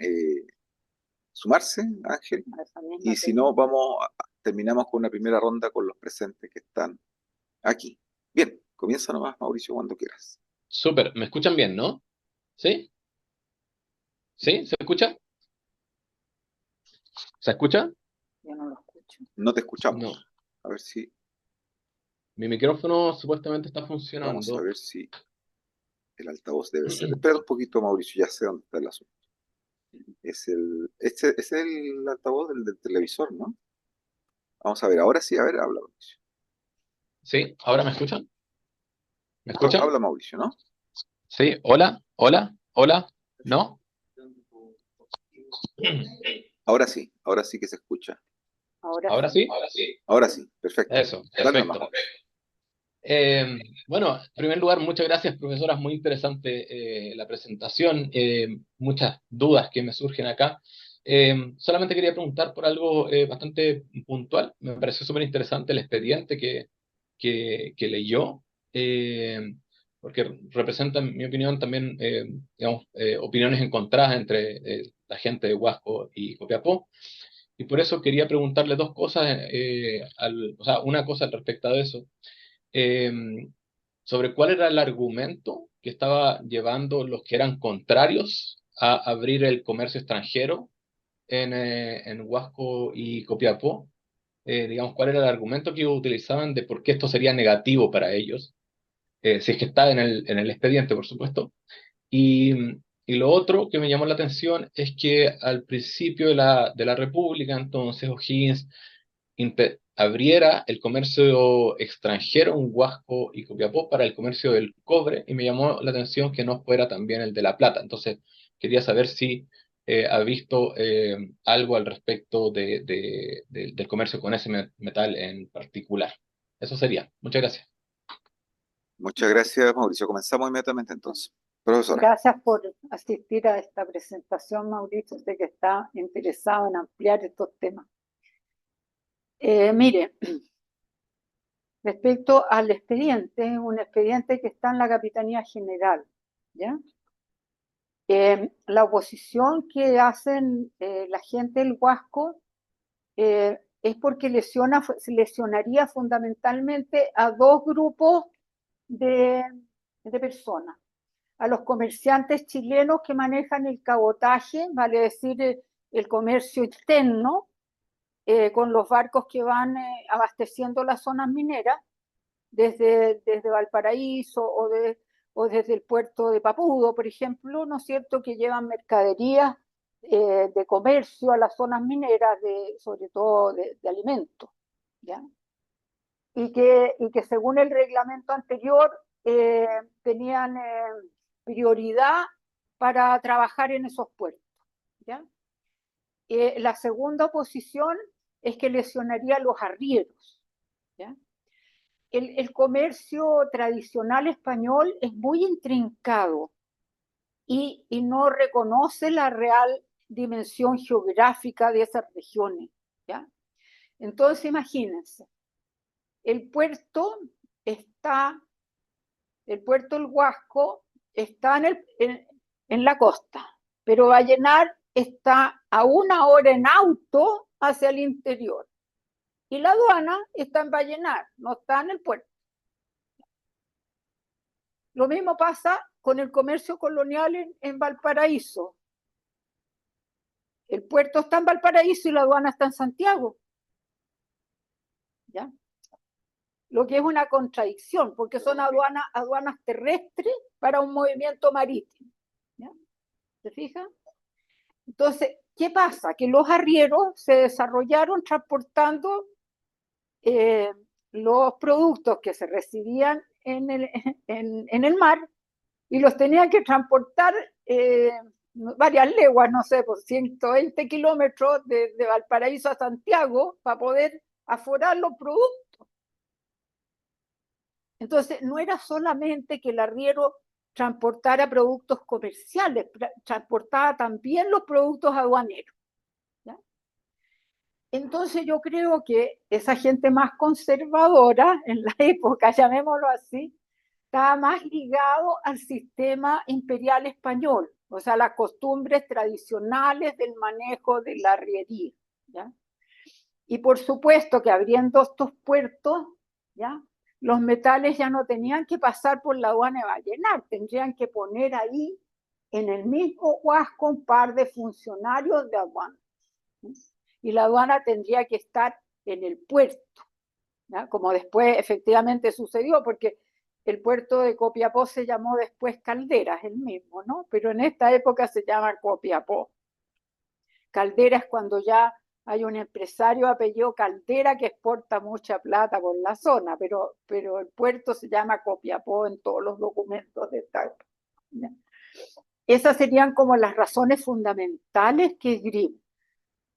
sumarse, Ángel, A esa misma y si no, pregunta. terminamos con una primera ronda con los presentes que están aquí. Bien, comienza nomás, Mauricio, cuando quieras. Súper. ¿Me escuchan bien, no? ¿Sí? ¿Sí? ¿Se escucha? ¿Se escucha? Yo no lo escucho. No te No. escuchamos. A ver si, Mi micrófono supuestamente está vamos a funcionando. ver si el altavoz debe ser. Espera un poquito, Mauricio, ya sé dónde está el asunto. Es el altavoz del televisor, ¿no? Vamos a ver, ahora sí, a ver, habla Mauricio. ¿Sí? ¿Ahora me escuchan? ¿Me escuchan? Habla Mauricio, ¿no? ¿Sí? ¿Hola? ¿Hola? ¿Hola? ¿No? Ahora sí que se escucha. Ahora ¿Ahora sí. sí? Ahora sí. Ahora sí, perfecto. Eso, Dale nomás, perfecto. Mauricio. Bueno, en primer lugar, muchas gracias, profesora. Muy interesante la presentación. Muchas dudas que me surgen acá. Solamente quería preguntar por algo bastante puntual. Me pareció súper interesante el expediente que leyó, eh, porque representa, en mi opinión, también digamos, opiniones encontradas entre la gente de Huasco y Copiapó. Y por eso quería preguntarle dos cosas, o sea, una cosa al respecto de eso eh, sobre cuál era el argumento que estaba llevando los que eran contrarios a abrir el comercio extranjero en Huasco y Copiapó. Digamos, cuál era el argumento que ellos utilizaban de por qué esto sería negativo para ellos, si es que está en el expediente, por supuesto. Y, y lo otro que me llamó la atención es que al principio de la República, entonces O'Higgins abriera el comercio extranjero en Huasco y Copiapó para el comercio del cobre y me llamó la atención que no fuera también el de la plata. Entonces, quería saber si ha visto algo al respecto del comercio con ese metal en particular. Eso sería. Muchas gracias. Muchas gracias, Mauricio. Comenzamos inmediatamente entonces. Profesora. Gracias por asistir a esta presentación, Mauricio. Sé que está interesado en ampliar estos temas. Mire, respecto al expediente, un expediente que está en la Capitanía General, ¿ya? La oposición que hacen la gente del Huasco es porque lesionaría fundamentalmente a dos grupos de, de personas. A los comerciantes chilenos que manejan el cabotaje, vale decir, el comercio externo, con los barcos que van abasteciendo las zonas mineras, desde Valparaíso o desde el puerto de Papudo, por ejemplo, ¿no es cierto?, que llevan mercaderías de comercio a las zonas mineras, sobre todo de alimentos, ¿ya? Y que según el reglamento anterior tenían prioridad para trabajar en esos puertos, ¿ya? La segunda posición es que lesionaría a los arrieros, ¿ya? El comercio tradicional español es muy intrincado y no reconoce la real dimensión geográfica de esas regiones, ¿ya? Entonces, imagínense, el puerto está, el puerto del Huasco está en la costa, pero Vallenar está a 1 hora en auto hacia el interior. Y la aduana está en Vallenar, no está en el puerto. Lo mismo pasa con el comercio colonial en Valparaíso. El puerto está en Valparaíso y la aduana está en Santiago, ¿ya? Lo que es una contradicción, porque son aduanas terrestres para un movimiento marítimo, ¿ya? ¿Se fijan? Entonces, ¿qué pasa? Que los arrieros se desarrollaron transportando los productos que se recibían en el mar y los tenían que transportar varias leguas, no sé, por 120 kilómetros de Valparaíso a Santiago para poder aforar los productos. Entonces, no era solamente que el arriero transportara productos comerciales, transportaba también los productos aduaneros. ¿Ya? Entonces yo creo que esa gente más conservadora en la época, llamémoslo así, estaba más ligado al sistema imperial español, o sea, las costumbres tradicionales del manejo de la arriería. ¿Ya? Y por supuesto que abriendo estos puertos, ¿ya? Los metales ya no tenían que pasar por la aduana de Vallenar, tendrían que poner ahí en el mismo huasco un par de funcionarios de aduana. Y la aduana tendría que estar en el puerto, ¿ya? Como después efectivamente sucedió, porque el puerto de Copiapó se llamó después Calderas, el mismo, ¿no? Pero en esta época se llama Copiapó. Caldera es cuando ya hay un empresario apellido Caldera que exporta mucha plata por la zona, pero el puerto se llama Copiapó en todos los documentos de esta época. Esas serían como las razones fundamentales que esgrime.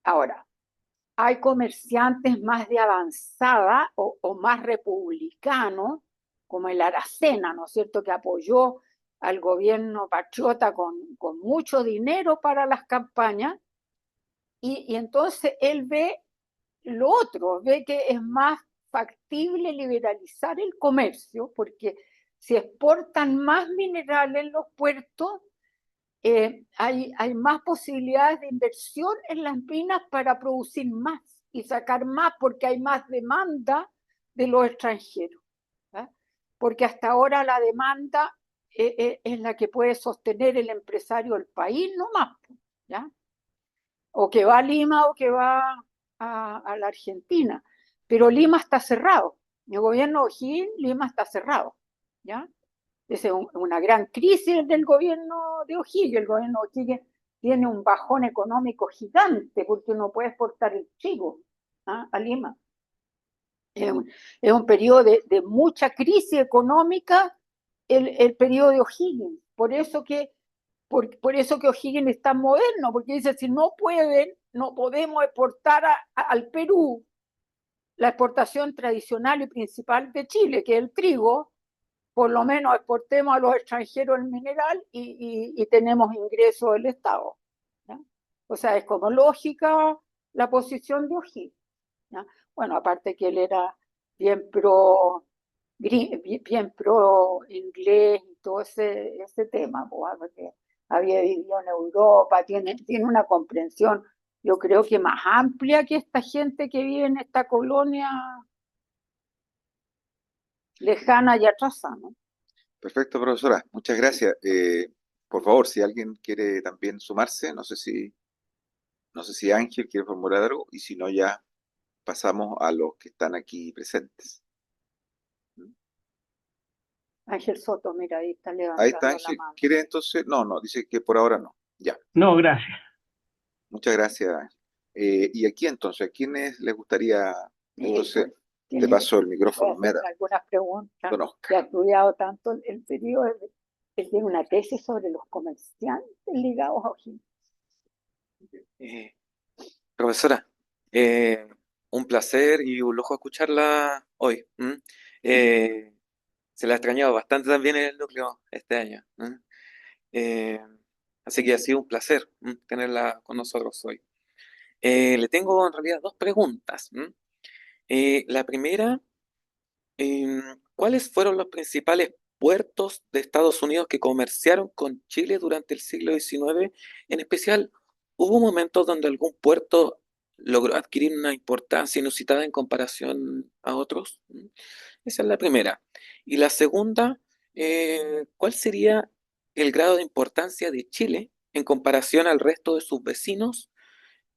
Ahora, hay comerciantes más de avanzada o más republicanos, como el Aracena, ¿no es cierto?, que apoyó al gobierno patriota con mucho dinero para las campañas, y entonces él ve lo otro, ve que es más factible liberalizar el comercio, porque si exportan más minerales en los puertos, hay más posibilidades de inversión en las minas para producir más y sacar más, porque hay más demanda de los extranjeros. ¿Eh? Porque hasta ahora la demanda es la que puede sostener el empresario del país, no más. ¿Ya? O que va a Lima o que va a la Argentina. Pero Lima está cerrado. El gobierno de O'Higgins, Lima está cerrado. ¿Ya? Esa es una gran crisis del gobierno de O'Higgins. El gobierno de O'Higgins tiene un bajón económico gigante porque no puede exportar el trigo a Lima. Es un periodo de mucha crisis económica, el periodo de O'Higgins. Por eso que O'Higgins es tan moderno, porque dice, si no pueden, no podemos exportar al Perú la exportación tradicional y principal de Chile, que es el trigo, por lo menos exportemos a los extranjeros el mineral y tenemos ingresos del Estado. ¿Ya? O sea, es como lógica la posición de O'Higgins. ¿Ya? Bueno, aparte que él era bien bien pro inglés y todo ese tema, porque había vivido en Europa, tiene una comprensión, yo creo que más amplia que esta gente que vive en esta colonia lejana y atrasada, ¿no? Perfecto, profesora. Muchas gracias. Por favor, si alguien quiere también sumarse, no sé si Ángel quiere formular algo, y si no, ya pasamos a los que están aquí presentes. Ángel Soto, mira, ahí está Ahí está levantando la Ángel. mano. ¿Quiere entonces? No, no, dice que por ahora no. Ya. No, gracias. Muchas gracias, Ángel. Y aquí entonces, ¿a quiénes les gustaría? Entonces, le Tiene paso el micrófono, Meda, algunas preguntas. don Que ha Oscar. estudiado tanto el periodo, él tiene una tesis sobre los comerciantes ligados a O'Higgins. Eh, Profesora, un placer y un lujo escucharla hoy. Eh, Se la ha extrañado bastante también en el núcleo este año. Eh, Así que ha sido un placer tenerla con nosotros hoy. Le tengo en realidad dos preguntas. La primera, ¿cuáles fueron los principales puertos de Estados Unidos que comerciaron con Chile durante el siglo XIX? En especial, ¿hubo momentos donde algún puerto logró adquirir una importancia inusitada en comparación a otros? Esa es la primera. Y la segunda, ¿cuál sería el grado de importancia de Chile en comparación al resto de sus vecinos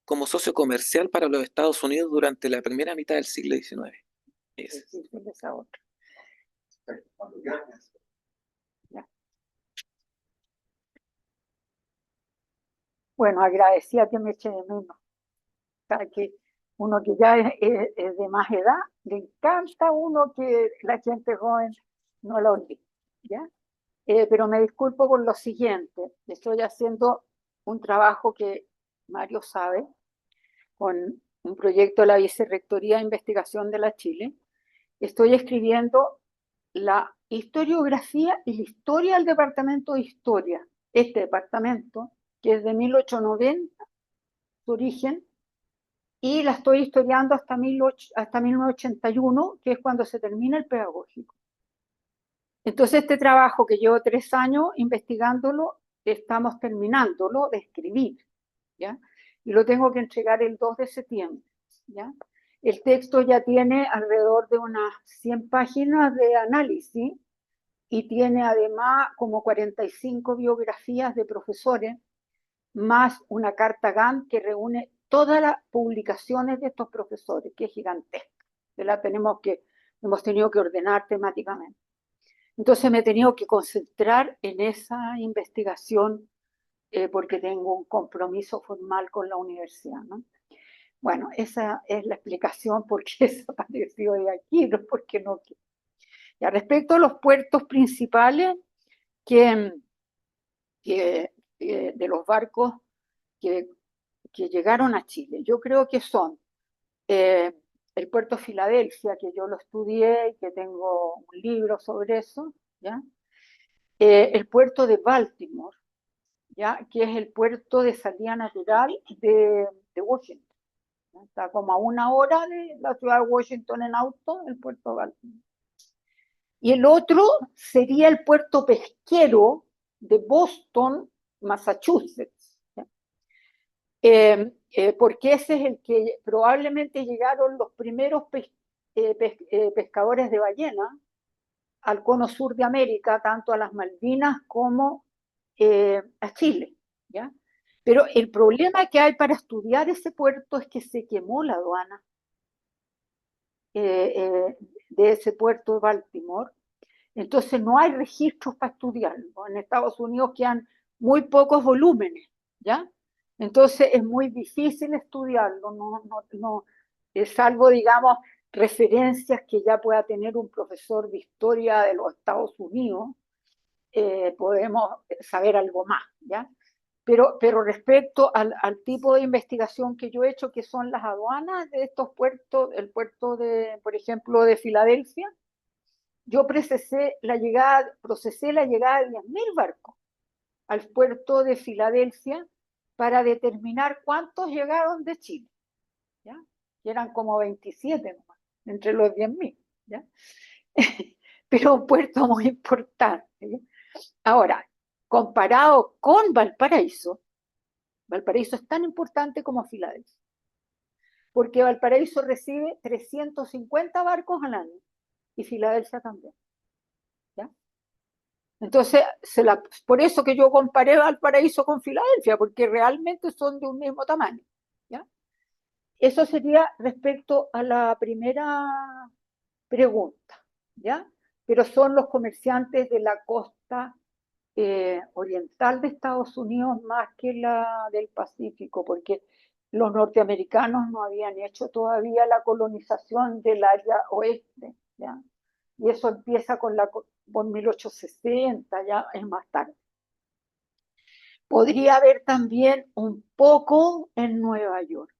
como socio comercial para los Estados Unidos durante la primera mitad del siglo XIX? Ese. Esa otra. Ya. Bueno, agradecía que me eche de menos. Para que uno que ya es de más edad, le encanta a uno que la gente joven no lo olvide. ¿Ya? Pero me disculpo por lo siguiente. Estoy haciendo un trabajo que Mario sabe, con un proyecto de la Vicerrectoría de Investigación de la Chile. Estoy escribiendo la historiografía y la historia del departamento de historia. Este departamento, que es de 1890, su origen, y la estoy historiando hasta 1981, que es cuando se termina el pedagógico. Entonces, este trabajo que llevo 3 años investigándolo, estamos terminándolo de escribir, ¿ya? Y lo tengo que entregar el 2 de septiembre, ¿ya? El texto ya tiene alrededor de unas 100 páginas de análisis y tiene además como 45 biografías de profesores, más una carta GAN que reúne todas las publicaciones de estos profesores, que es gigantesca. Hemos tenido que ordenar temáticamente. Entonces me he tenido que concentrar en esa investigación porque tengo un compromiso formal con la universidad, ¿no? Bueno, esa es la explicación por qué desapareció de aquí, no porque no. Ya, respecto a los puertos principales que de los barcos que llegaron a Chile, yo creo que son el puerto de Filadelfia, que yo lo estudié y que tengo un libro sobre eso, ¿ya? El puerto de Baltimore, ¿ya? Que es el puerto de salida natural de Washington. Está como a 1 hora de la ciudad de Washington en auto, el puerto de Baltimore. Y el otro sería el puerto pesquero de Boston, Massachusetts, porque ese es el que probablemente llegaron los primeros pescadores de ballena al cono sur de América, tanto a las Malvinas como a Chile, ¿ya? Pero el problema que hay para estudiar ese puerto es que se quemó la aduana de ese puerto de Baltimore. Entonces no hay registros para estudiarlo. En Estados Unidos quedan muy pocos volúmenes, ¿ya? Entonces es muy difícil estudiarlo, salvo, digamos, referencias que ya pueda tener un profesor de historia de los Estados Unidos, podemos saber algo más, ¿ya? Pero respecto al tipo de investigación que yo he hecho, que son las aduanas de estos puertos, el puerto de, por ejemplo, de Filadelfia, yo procesé la llegada de 10.000 barcos al puerto de Filadelfia para determinar cuántos llegaron de Chile, ¿ya? Que eran como 27 nomás, entre los 10.000, ¿ya? Pero un puerto muy importante, ¿ya? Ahora, comparado con Valparaíso, Valparaíso es tan importante como Filadelfia, porque Valparaíso recibe 350 barcos al año y Filadelfia también, ¿ya? Entonces, por eso que yo comparé Valparaíso con Filadelfia, porque realmente son de un mismo tamaño, ¿ya? Eso sería respecto a la primera pregunta, ¿ya? Pero son los comerciantes de la costa oriental de Estados Unidos más que la del Pacífico, porque los norteamericanos no habían hecho todavía la colonización del área oeste, ¿ya? Y eso empieza por 1860, ya es más tarde. Podría haber también un poco en Nueva York,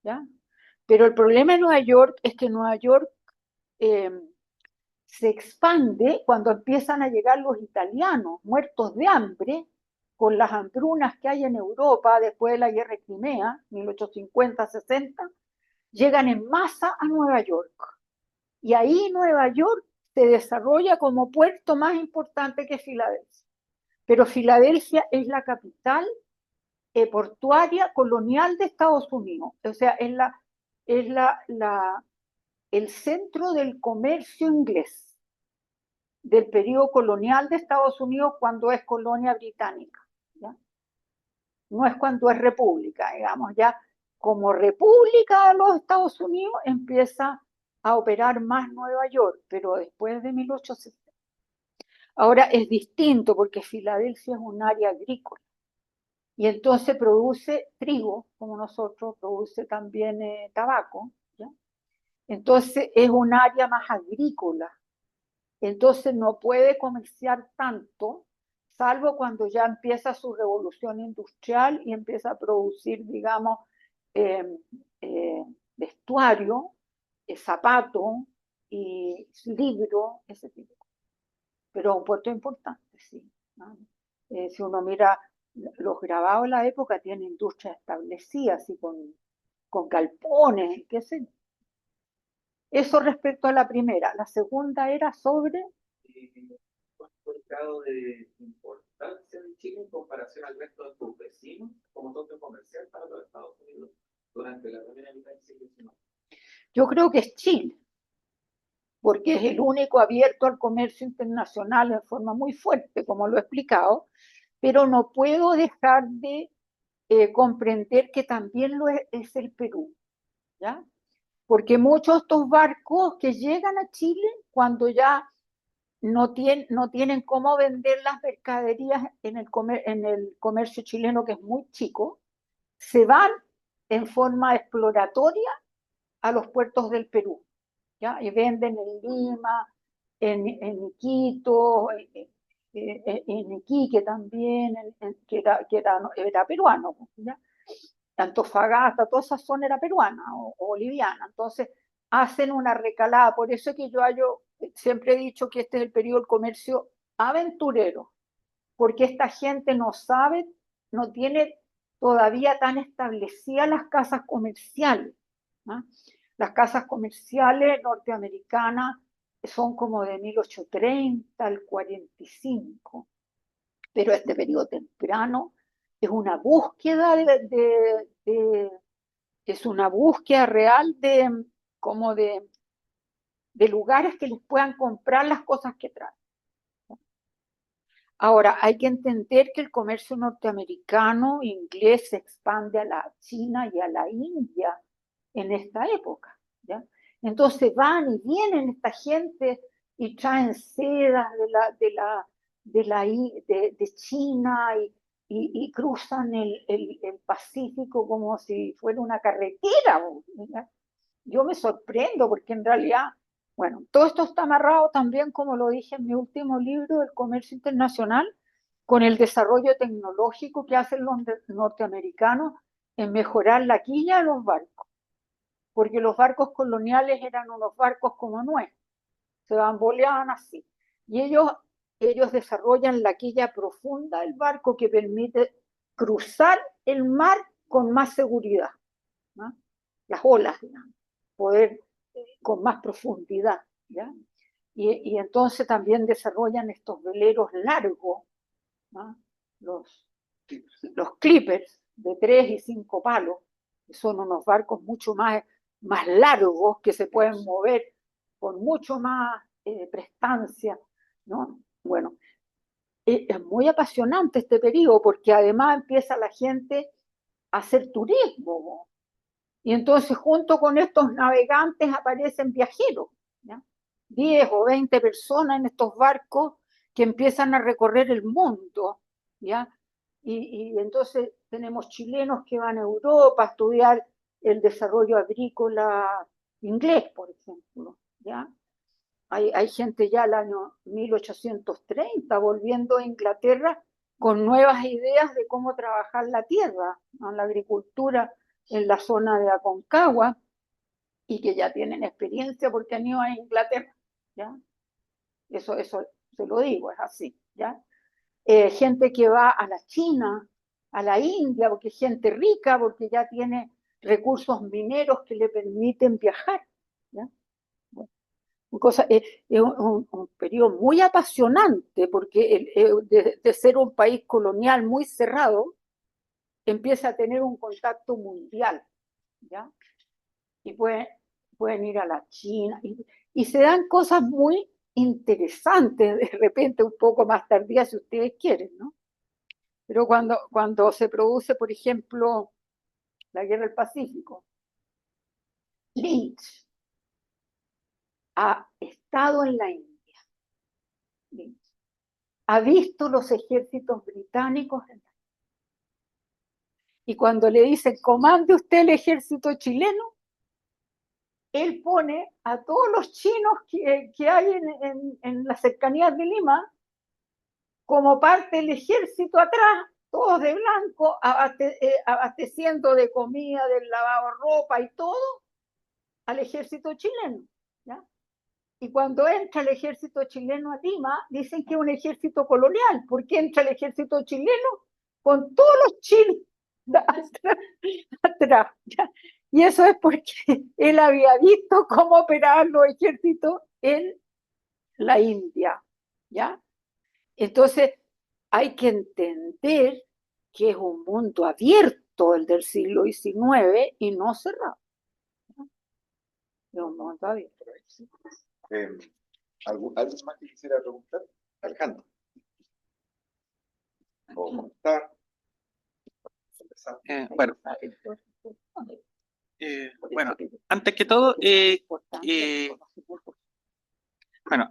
¿ya? Pero el problema en Nueva York es que Nueva York se expande cuando empiezan a llegar los italianos muertos de hambre, con las hambrunas que hay en Europa después de la guerra de Crimea, 1850-60, llegan en masa a Nueva York. Y ahí Nueva York se desarrolla como puerto más importante que Filadelfia. Pero Filadelfia es la capital portuaria colonial de Estados Unidos. O sea, es el centro del comercio inglés del periodo colonial de Estados Unidos cuando es colonia británica, ¿ya? No es cuando es república, digamos, ya como república de los Estados Unidos empieza a operar más Nueva York, pero después de 1860. Ahora es distinto porque Filadelfia es un área agrícola y entonces produce trigo, como nosotros, produce también tabaco, ¿ya? Entonces es un área más agrícola. Entonces no puede comerciar tanto, salvo cuando ya empieza su revolución industrial y empieza a producir, digamos, vestuario, zapatos, y libro, ese tipo. Pero un puerto importante, sí, ¿no? Si uno mira los grabados de la época, tienen industrias establecidas, así con galpones, qué sé yo. Eso respecto a la primera. La segunda era sobre... ¿Cuánto el grado de importancia de Chile en comparación al resto de sus vecinos como socio comercial para los Estados Unidos durante la primera mitad del siglo XIX? Yo creo que es Chile, porque es el único abierto al comercio internacional en forma muy fuerte, como lo he explicado, pero no puedo dejar de comprender que también lo es el Perú, ¿ya? Porque muchos de estos barcos que llegan a Chile, cuando ya no tienen cómo vender las mercaderías en el comercio chileno, que es muy chico, se van en forma exploratoria a los puertos del Perú, ¿ya? Y venden en Lima, en Iquitos, en Iquique también, que era peruano, ¿ya? Antofagasta, toda esa zona era peruana o boliviana. Entonces hacen una recalada. Por eso es que yo siempre he dicho que este es el periodo del comercio aventurero, porque esta gente no sabe, no tiene todavía tan establecidas las casas comerciales, ¿no? Las casas comerciales norteamericanas son como de 1830 al 45, pero este periodo temprano es una búsqueda es una búsqueda real como de lugares que les puedan comprar las cosas que traen. Ahora, hay que entender que el comercio norteamericano, inglés, se expande a la China y a la India en esta época, ¿ya? Entonces van y vienen esta gente y traen sedas de China y cruzan el Pacífico como si fuera una carretera, ¿ya? Yo me sorprendo porque en realidad, bueno, todo esto está amarrado también, como lo dije en mi último libro, del comercio internacional, con el desarrollo tecnológico que hacen los norteamericanos en mejorar la quilla de los barcos, porque los barcos coloniales eran unos barcos como nuestros, se bamboleaban así, y ellos desarrollan la quilla profunda del barco que permite cruzar el mar con más seguridad, ¿no? Las olas, digamos, poder con más profundidad, ¿ya? Y entonces también desarrollan estos veleros largos, ¿no? Los clippers de 3 y 5 palos, que son unos barcos mucho más largos que se pueden mover con mucho más prestancia, ¿no? Bueno, es muy apasionante este periodo porque además empieza la gente a hacer turismo, y entonces junto con estos navegantes aparecen viajeros, ¿ya? 10 o 20 personas en estos barcos que empiezan a recorrer el mundo, ¿ya? Y entonces tenemos chilenos que van a Europa a estudiar el desarrollo agrícola inglés, por ejemplo, ¿ya? Hay gente ya al año 1830 volviendo a Inglaterra con nuevas ideas de cómo trabajar la tierra, ¿no? La agricultura en la zona de Aconcagua, y que ya tienen experiencia porque han ido a Inglaterra, ¿ya? Eso se lo digo, es así, ¿ya? Gente que va a la China, a la India, porque es gente rica, porque ya tiene recursos mineros que le permiten viajar, ¿ya? Bueno, es un periodo muy apasionante, porque de ser un país colonial muy cerrado, empieza a tener un contacto mundial, ¿ya? Y pueden ir a la China, y se dan cosas muy interesantes, de repente un poco más tardías si ustedes quieren, ¿no? Pero cuando se produce, por ejemplo, la Guerra del Pacífico, Lynch ha estado en la India, Lynch ha visto los ejércitos británicos y cuando le dicen, comande usted el ejército chileno, él pone a todos los chinos que hay en las cercanías de Lima como parte del ejército atrás, todos de blanco, abasteciendo de comida, del lavado de ropa y todo al ejército chileno, ¿ya? Y cuando entra el ejército chileno a Lima, dicen que es un ejército colonial. ¿Por qué entra el ejército chileno? Con todos los chinos atrás. ¿Ya? Y eso es porque él había visto cómo operaban los ejércitos en la India. ¿Ya? Entonces, hay que entender que es un mundo abierto el del siglo XIX y no cerrado. Es un mundo abierto. ¿Alguien más que quisiera preguntar? Alejandro. O comentar. Bueno, antes que todo,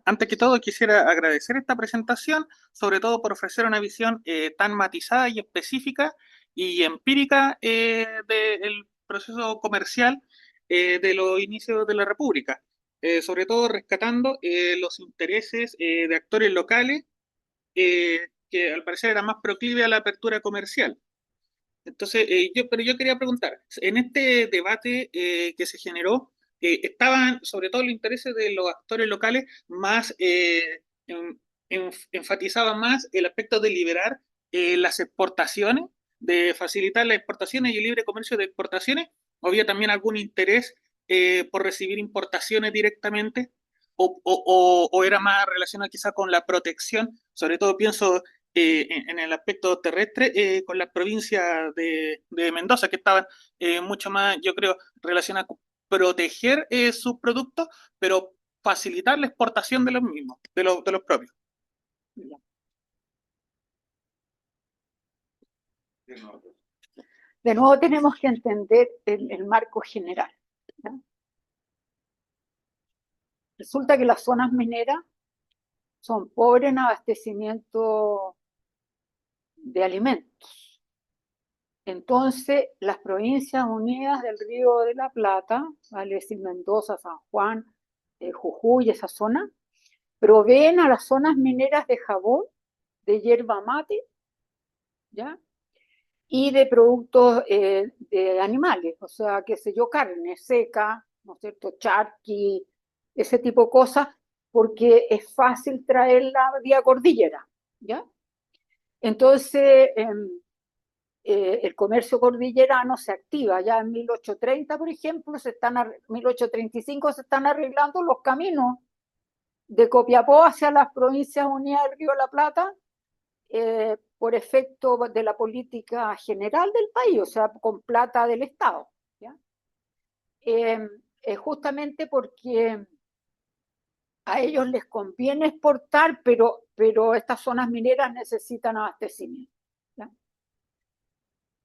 antes que todo quisiera agradecer esta presentación, sobre todo por ofrecer una visión tan matizada y específica y empírica del proceso comercial de los inicios de la República, sobre todo rescatando los intereses de actores locales que al parecer eran más proclives a la apertura comercial. Entonces, pero yo quería preguntar, en este debate que se generó, estaban sobre todo los intereses de los actores locales más, enfatizaban más el aspecto de liberar las exportaciones, de facilitar las exportaciones y el libre comercio de exportaciones, o había también algún interés por recibir importaciones directamente, o era más relacionado quizá con la protección, sobre todo pienso en el aspecto terrestre con las provincias de Mendoza, que estaban mucho más, yo creo, relacionadas con proteger sus productos, pero facilitar la exportación de los mismos, de los propios. De nuevo tenemos que entender el marco general. ¿Ya? Resulta que las zonas mineras son pobres en abastecimiento de alimentos. Entonces, las provincias unidas del Río de la Plata, vale decir Mendoza, San Juan, Jujuy, esa zona, proveen a las zonas mineras de jabón, de yerba mate, ¿ya? Y de productos de animales, o sea, qué sé yo, carne seca, ¿no es cierto?, charqui, ese tipo de cosas, porque es fácil traerla vía cordillera, ¿ya? Entonces, el comercio cordillerano se activa ya en 1830, por ejemplo, 1835 se están arreglando los caminos de Copiapó hacia las Provincias Unidas del Río de la Plata, por efecto de la política general del país, o sea, con plata del Estado. ¿Ya? Justamente porque a ellos les conviene exportar, pero estas zonas mineras necesitan abastecimiento. ¿Ya?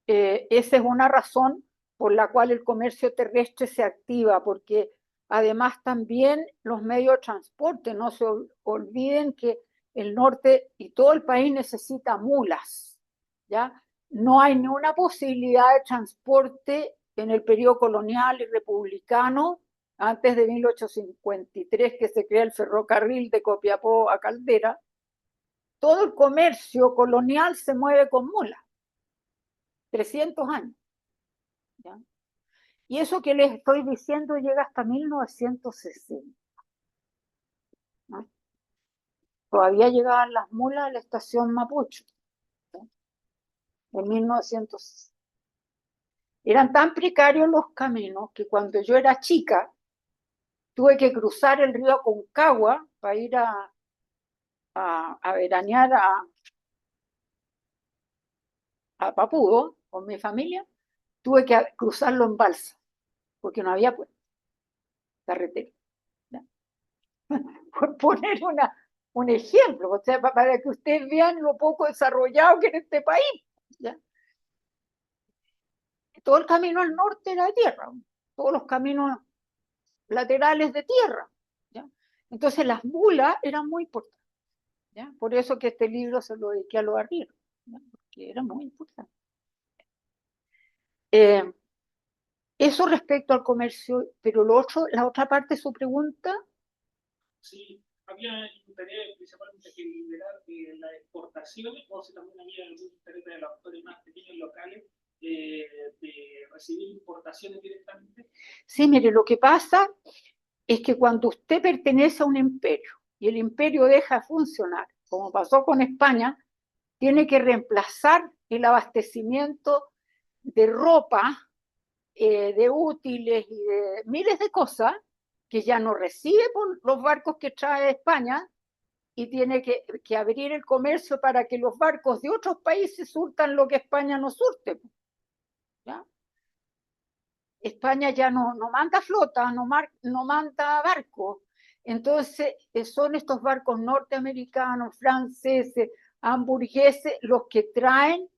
Esa es una razón por la cual el comercio terrestre se activa, porque además también los medios de transporte, no se olviden que el norte y todo el país necesita mulas, ¿ya? No hay ni una posibilidad de transporte en el periodo colonial y republicano, antes de 1853, que se crea el ferrocarril de Copiapó a Caldera. Todo el comercio colonial se mueve con mulas. 300 años. ¿Ya? Y eso que les estoy diciendo llega hasta 1960. ¿No? Todavía llegaban las mulas a la estación Mapucho. ¿No? En 1960. Eran tan precarios los caminos que cuando yo era chica tuve que cruzar el río Aconcagua para ir a veranear a Papudo con mi familia. Tuve que cruzarlo en balsa porque no había carretera. ¿Ya? Por poner un ejemplo, o sea, para que ustedes vean lo poco desarrollado que es este país. ¿Ya? Todo el camino al norte era de tierra, todos los caminos laterales de tierra. ¿Ya? Entonces las mulas eran muy importantes. ¿Ya? Por eso que este libro se lo dediqué a los arrieros, porque era muy importante. Eso respecto al comercio, pero la otra parte de su pregunta. Sí, había interés principalmente en liberar las exportaciones, o si también había algún interés de los actores más pequeños locales de recibir importaciones directamente. Sí, mire, lo que pasa es que cuando usted pertenece a un imperio y el imperio deja de funcionar, como pasó con España, tiene que reemplazar el abastecimiento de ropa, de útiles y de miles de cosas que ya no recibe por los barcos que trae España, y tiene que abrir el comercio para que los barcos de otros países surtan lo que España no surte. ¿Ya? España ya no manda flota, no manda barcos. Entonces son estos barcos norteamericanos, franceses, hamburgueses, los que traen,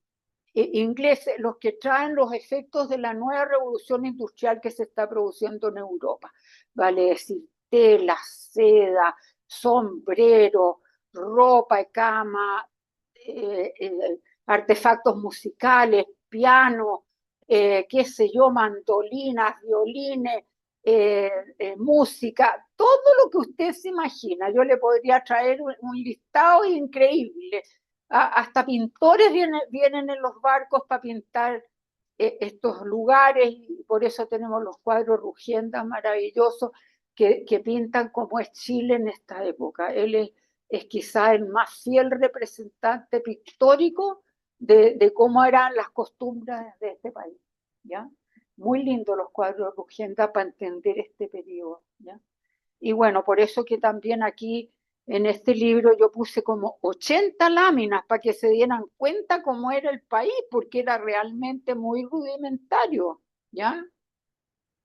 ingleses, los que traen los efectos de la nueva revolución industrial que se está produciendo en Europa. Vale decir, tela, seda, sombrero, ropa de cama, artefactos musicales, piano, qué sé yo, mandolinas, violines, música, todo lo que usted se imagina. Yo le podría traer un listado increíble. Hasta pintores vienen en los barcos para pintar estos lugares, y por eso tenemos los cuadros Rugiendas maravillosos que pintan cómo es Chile en esta época. Él es quizá el más fiel representante pictórico de cómo eran las costumbres de este país. ¿Ya? Muy lindo los cuadros Rugienda para entender este periodo. ¿Ya? Y bueno, por eso que también aquí en este libro yo puse como 80 láminas para que se dieran cuenta cómo era el país, porque era realmente muy rudimentario, ¿ya?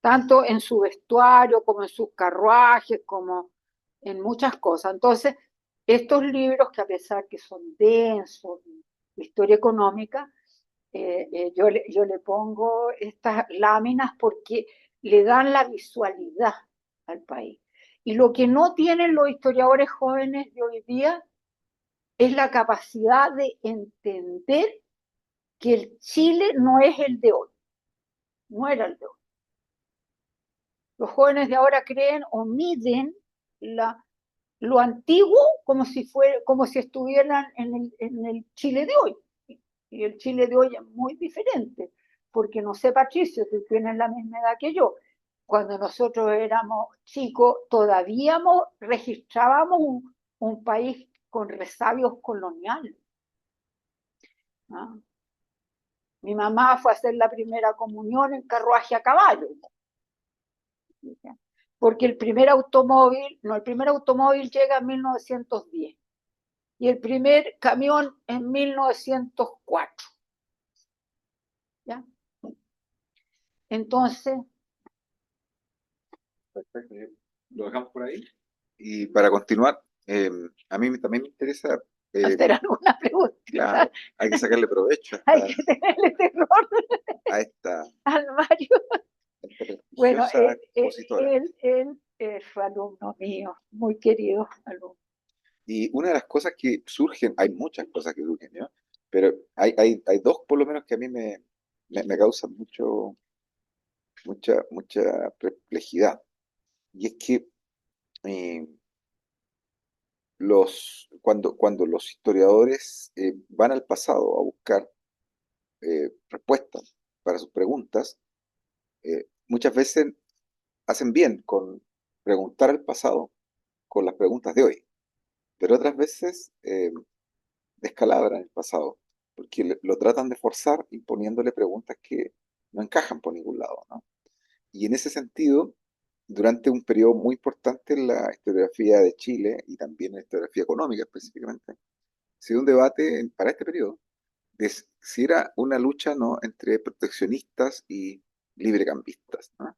Tanto en su vestuario como en sus carruajes, como en muchas cosas. Entonces, estos libros, que a pesar que son densos, de historia económica, yo le pongo estas láminas porque le dan la visualidad al país. Y lo que no tienen los historiadores jóvenes de hoy día es la capacidad de entender que el Chile no es el de hoy, no era el de hoy. Los jóvenes de ahora creen o miden lo antiguo como si estuvieran en el Chile de hoy. Y el Chile de hoy es muy diferente, porque no sé, Patricio, tú tienes la misma edad que yo. Cuando nosotros éramos chicos, todavía registrábamos un país con resabios coloniales. ¿Ah? Mi mamá fue a hacer la primera comunión en carruaje a caballo, porque el primer automóvil llega en 1910 y el primer camión en 1904. ¿Ya? Entonces, Perfecto, lo dejamos por ahí. Y para continuar, a mí también me interesa, hacer alguna pregunta. claro, hay que sacarle provecho Hay que tenerle terror a esta al Mario. Bueno, prestigiosa expositora. él fue alumno mío, muy querido alumno. Y una de las cosas que surgen, hay muchas cosas que surgen, ¿no? Pero hay dos por lo menos que a mí me causan mucha perplejidad. Y es que eh, cuando los historiadores van al pasado a buscar respuestas para sus preguntas, muchas veces hacen bien con preguntar al pasado con las preguntas de hoy, pero otras veces descalabran el pasado, porque lo tratan de forzar imponiéndole preguntas que no encajan por ningún lado, ¿no? Y en ese sentido, durante un periodo muy importante en la historiografía de Chile y también en la historiografía económica específicamente, se dio un debate para este periodo de si era una lucha, ¿no?, entre proteccionistas y librecambistas, ¿no?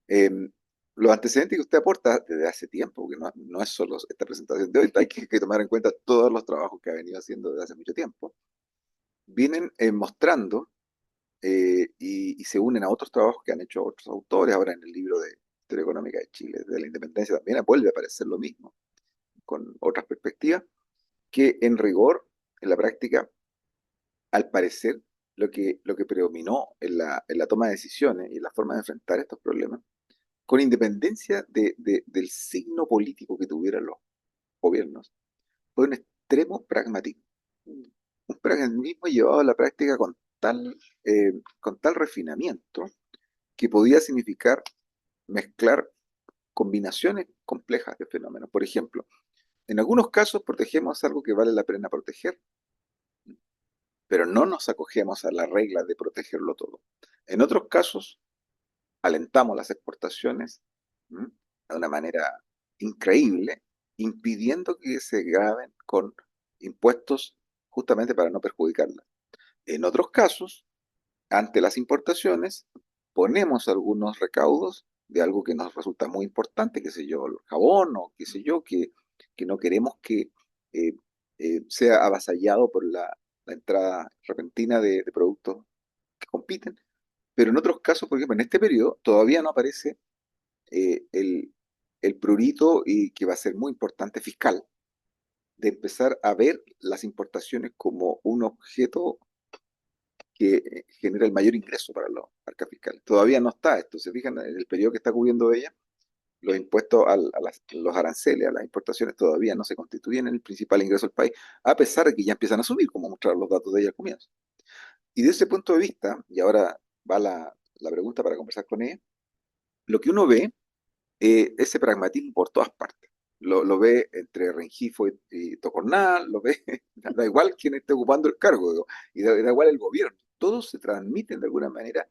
Em, los antecedentes que usted aporta desde hace tiempo, porque no es solo esta presentación de hoy, hay que tomar en cuenta todos los trabajos que ha venido haciendo desde hace mucho tiempo, vienen mostrando y se unen a otros trabajos que han hecho otros autores. Ahora en el libro de Historia Económica de Chile, de la Independencia, también vuelve a aparecer lo mismo, con otras perspectivas, que en rigor, en la práctica, al parecer, lo que predominó en la toma de decisiones y en la forma de enfrentar estos problemas, con independencia del signo político que tuvieran los gobiernos, fue un extremo pragmatismo. Un pragmatismo llevado a la práctica con tal refinamiento que podía significar mezclar combinaciones complejas de fenómenos. Por ejemplo, en algunos casos protegemos algo que vale la pena proteger, pero no nos acogemos a la regla de protegerlo todo. En otros casos, alentamos las exportaciones ¿m? De una manera increíble, impidiendo que se graben con impuestos justamente para no perjudicarlas. En otros casos, ante las importaciones, ponemos algunos recaudos de algo que nos resulta muy importante, qué sé yo, el jabón o qué sé yo, que no queremos que eh, sea avasallado por la entrada repentina de productos que compiten. Pero en otros casos, por ejemplo, en este periodo todavía no aparece eh, el, el prurito y que va a ser muy importante fiscal, de empezar a ver las importaciones como un objeto que genera el mayor ingreso para los arcas fiscales. Todavía no está esto, se fijan en el periodo que está cubriendo ella, los impuestos los aranceles, a las importaciones todavía no se constituyen en el principal ingreso del país, a pesar de que ya empiezan a subir, como mostraron los datos de ella al comienzo. Y de ese punto de vista, y ahora va la pregunta para conversar con ella, lo que uno ve ese pragmatismo por todas partes. Lo ve entre Rengifo y Tocornal, lo ve, da igual quién esté ocupando el cargo, digo, y da igual el gobierno. Todos se transmiten de alguna manera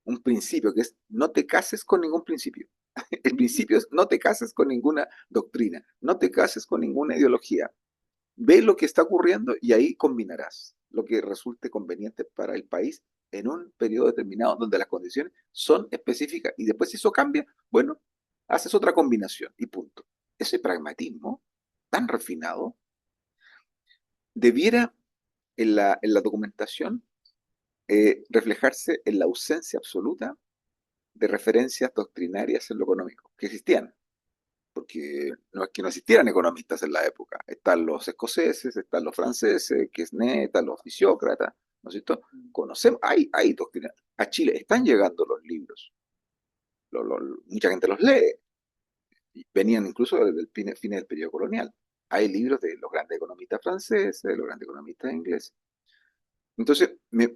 un principio que es no te cases con ningún principio. El principio es no te cases con ninguna doctrina, no te cases con ninguna ideología. Ve lo que está ocurriendo y ahí combinarás lo que resulte conveniente para el país en un periodo determinado donde las condiciones son específicas y después si eso cambia, bueno, haces otra combinación y punto. Ese pragmatismo tan refinado debiera en la documentación reflejarse en la ausencia absoluta de referencias doctrinarias en lo económico, que existían, porque no es que no existieran economistas en la época. Están los escoceses, están los franceses, Quesnay, están los fisiócratas, ¿no es cierto? Conocemos, hay doctrina. A Chile están llegando los libros, mucha gente los lee, y venían incluso desde el fin del periodo colonial. Hay libros de los grandes economistas franceses, de los grandes economistas ingleses. Entonces, me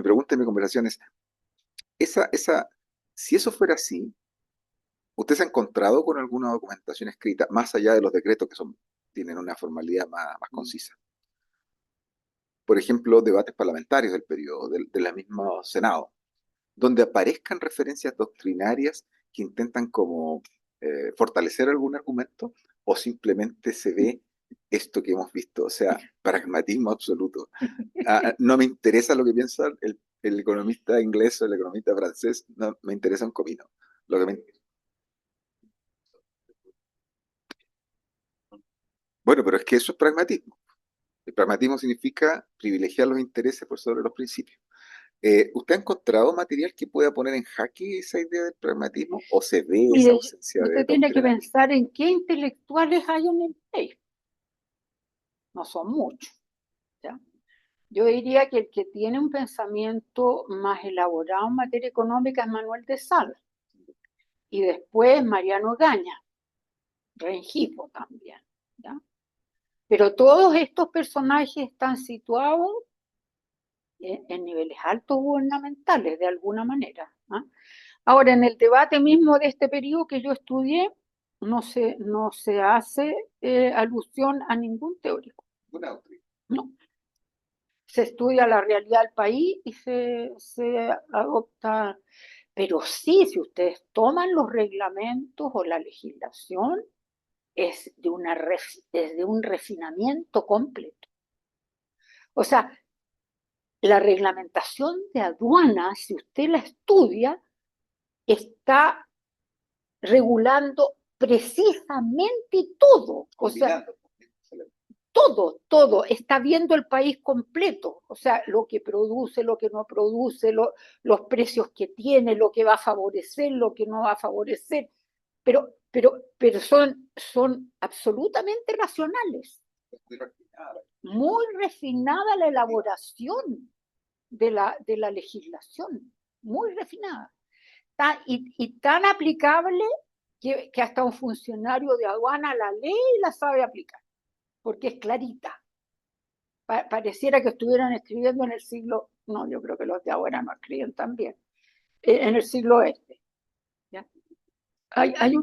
pregunta en mi conversación es, si eso fuera así, ¿usted se ha encontrado con alguna documentación escrita, más allá de los decretos que tienen una formalidad más concisa? Por ejemplo, debates parlamentarios del periodo, de la misma Senado, donde aparezcan referencias doctrinarias que intentan como fortalecer algún argumento, o simplemente se ve esto que hemos visto, o sea, pragmatismo absoluto. No me interesa lo que piensa el economista inglés o el economista francés, no me interesa un comino. Lo que me Bueno, pero es que eso es pragmatismo. El pragmatismo significa privilegiar los intereses por sobre los principios. ¿Usted ha encontrado material que pueda poner en jaque esa idea del pragmatismo o se ve esa Mire, ausencia de usted tiene que doctrina? pensar en qué intelectuales hay en el país. No son muchos, ¿ya? Yo diría que el que tiene un pensamiento más elaborado en materia económica es Manuel de Sala. Y después Mariano Gaña, Rengifo también, ¿ya? Pero todos estos personajes están situados en niveles altos gubernamentales, de alguna manera, ¿ah? Ahora, en el debate mismo de este periodo que yo estudié, no se hace alusión a ningún teórico. Una doctrina. No. Se estudia la realidad del país y se adopta. Pero sí, si ustedes toman los reglamentos o la legislación, es de un refinamiento completo. O sea, la reglamentación de aduana, si usted la estudia, está regulando precisamente todo. O sea, todo, está viendo el país completo, o sea, lo que produce, lo que no produce, los precios que tiene, lo que va a favorecer, lo que no va a favorecer, pero son absolutamente racionales. Muy refinada la elaboración de la legislación, muy refinada. Y tan aplicable que hasta un funcionario de aduana la lee y la sabe aplicar, porque es clarita. Pareciera que estuvieran escribiendo en el siglo, no, yo creo que los de ahora no escriben también, en el siglo este. ¿Ya? Hay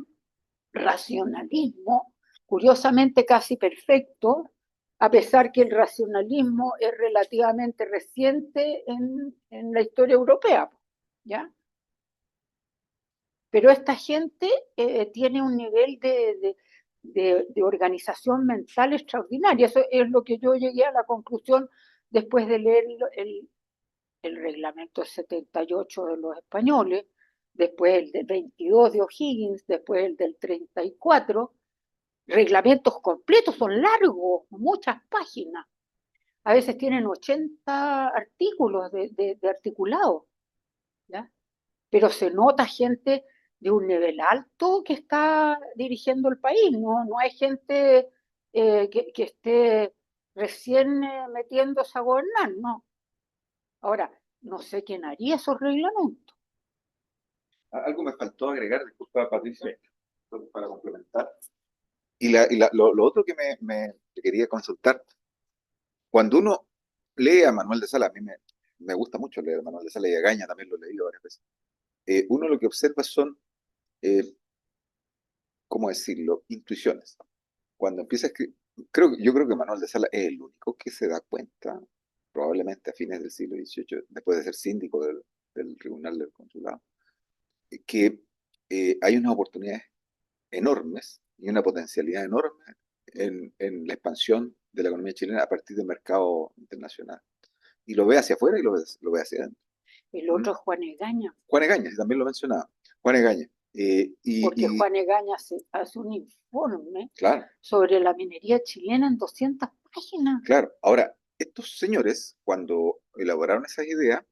racionalismo, curiosamente casi perfecto, a pesar que el racionalismo es relativamente reciente en la historia europea, ¿ya? Pero esta gente tiene un nivel de organización mental extraordinaria. Eso es lo que yo llegué a la conclusión después de leer el reglamento del 78 de los españoles, después el del 22 de O'Higgins, después el del 34, reglamentos completos, son largos, muchas páginas. A veces tienen 80 artículos de articulado, ¿ya? Pero se nota gente de un nivel alto que está dirigiendo el país, no hay gente que esté recién metiéndose a gobernar, no. Ahora, no sé quién haría esos reglamentos. Algo me faltó agregar, disculpa Patricia, para complementar. Lo otro que te quería consultar, cuando uno lee a Manuel de Sala, a mí me gusta mucho leer a Manuel de Sala y a Gaña también lo he leído varias veces, uno lo que observa son, eh, ¿cómo decirlo?, intuiciones. Cuando empieza a escribir, yo creo que Manuel de Sala es el único que se da cuenta, probablemente a fines del siglo XVIII, después de ser síndico del Tribunal del Consulado, que hay unas oportunidades enormes y una potencialidad enorme en la expansión de la economía chilena a partir del mercado internacional. Y lo ve hacia afuera y lo ve hacia adentro. El ¿Mm? otro es Juan Egaña, Juan Egaña, también lo mencionaba. Juan Egaña. porque Juan Egaña hace un informe Claro, sobre la minería chilena en 200 páginas. claro. Ahora, estos señores, cuando elaboraron esas ideas,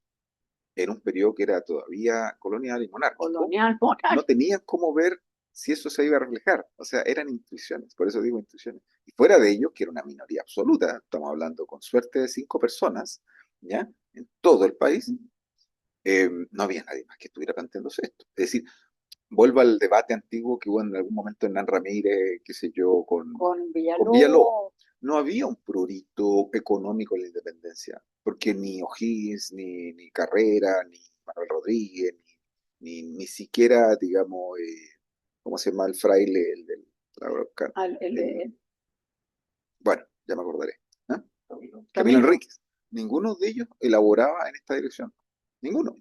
en un periodo que era todavía colonial y monárquico, Colonial, no moral. tenían cómo ver si eso se iba a reflejar. O sea, eran intuiciones, por eso digo intuiciones. Y fuera de ellos, que era una minoría absoluta, estamos hablando con suerte de 5 personas, ¿ya? En todo el país, no había nadie más que estuviera planteándose esto. Es decir, vuelvo al debate antiguo que hubo en algún momento Hernán Ramírez, qué sé yo, Con con Villalobos. Villalobos. No había un prurito económico en la independencia, porque ni O'Higgins, ni Carrera, ni Manuel Rodríguez, ni siquiera, digamos, ¿cómo se llama el fraile, el del Araucano? Bueno, ya me acordaré. ¿Ah? Camilo Enríquez. Ninguno de ellos elaboraba en esta dirección. Ninguno.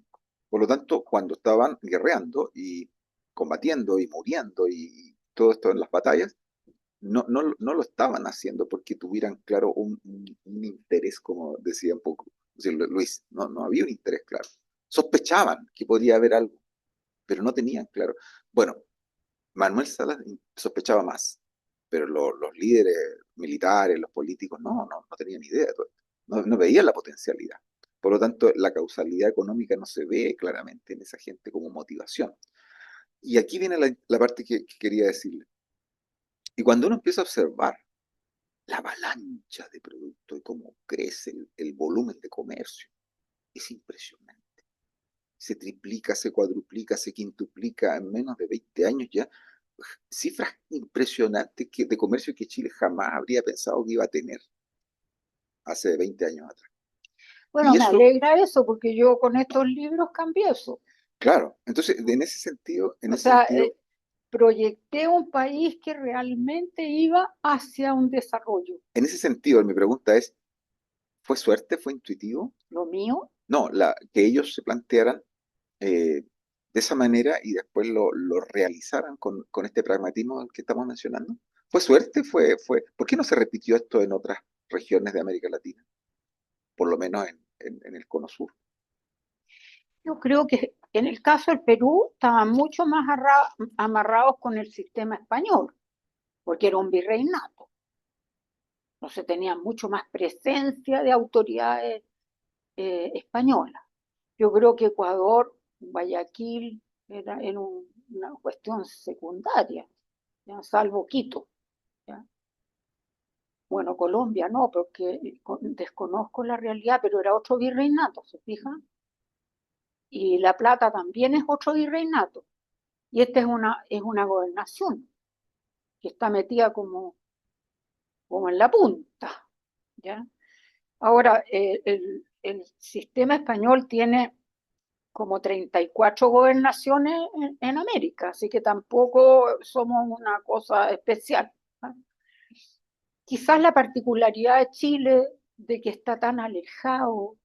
Por lo tanto, cuando estaban guerreando y combatiendo y muriendo y todo esto en las batallas, no lo estaban haciendo porque tuvieran, claro, un interés, como decía un poco Luis. No había un interés claro. Sospechaban que podría haber algo, pero no tenían claro. Bueno, Manuel Salas sospechaba más, pero los líderes militares, los políticos, no tenían idea de todo esto. No veían la potencialidad. Por lo tanto, la causalidad económica no se ve claramente en esa gente como motivación. Y aquí viene la parte que quería decirle. Y cuando uno empieza a observar la avalancha de productos y cómo crece el volumen de comercio, es impresionante. Se triplica, se cuadruplica, se quintuplica en menos de 20 años ya. Cifras impresionantes de comercio que Chile jamás habría pensado que iba a tener hace 20 años atrás. Bueno, Y me eso, alegra eso, porque yo con estos libros cambié eso. claro, entonces en ese sentido, O sea, proyecté un país que realmente iba hacia un desarrollo. en ese sentido, mi pregunta es, ¿fue suerte? ¿Fue intuitivo? Lo mío, No, que ellos se plantearan de esa manera y después lo realizaran con este pragmatismo que estamos mencionando. ¿Fue suerte? ¿Por qué no se repitió esto en otras regiones de América Latina? Por lo menos en el cono sur. yo creo que en el caso del Perú estaban mucho más amarrados con el sistema español, porque era un virreinato. No se tenía mucho más presencia de autoridades españolas. Yo creo que Ecuador, Guayaquil, era una cuestión secundaria, ¿ya? Salvo Quito. ¿Ya? Bueno, Colombia no, porque desconozco la realidad, pero era otro virreinato, ¿se fijan? Y La Plata también es otro virreinato. Y esta es una gobernación que está metida como en la punta. ¿Ya? Ahora, el sistema español tiene como 34 gobernaciones en América, así que tampoco somos una cosa especial. Quizás la particularidad de Chile, de que está tan alejado,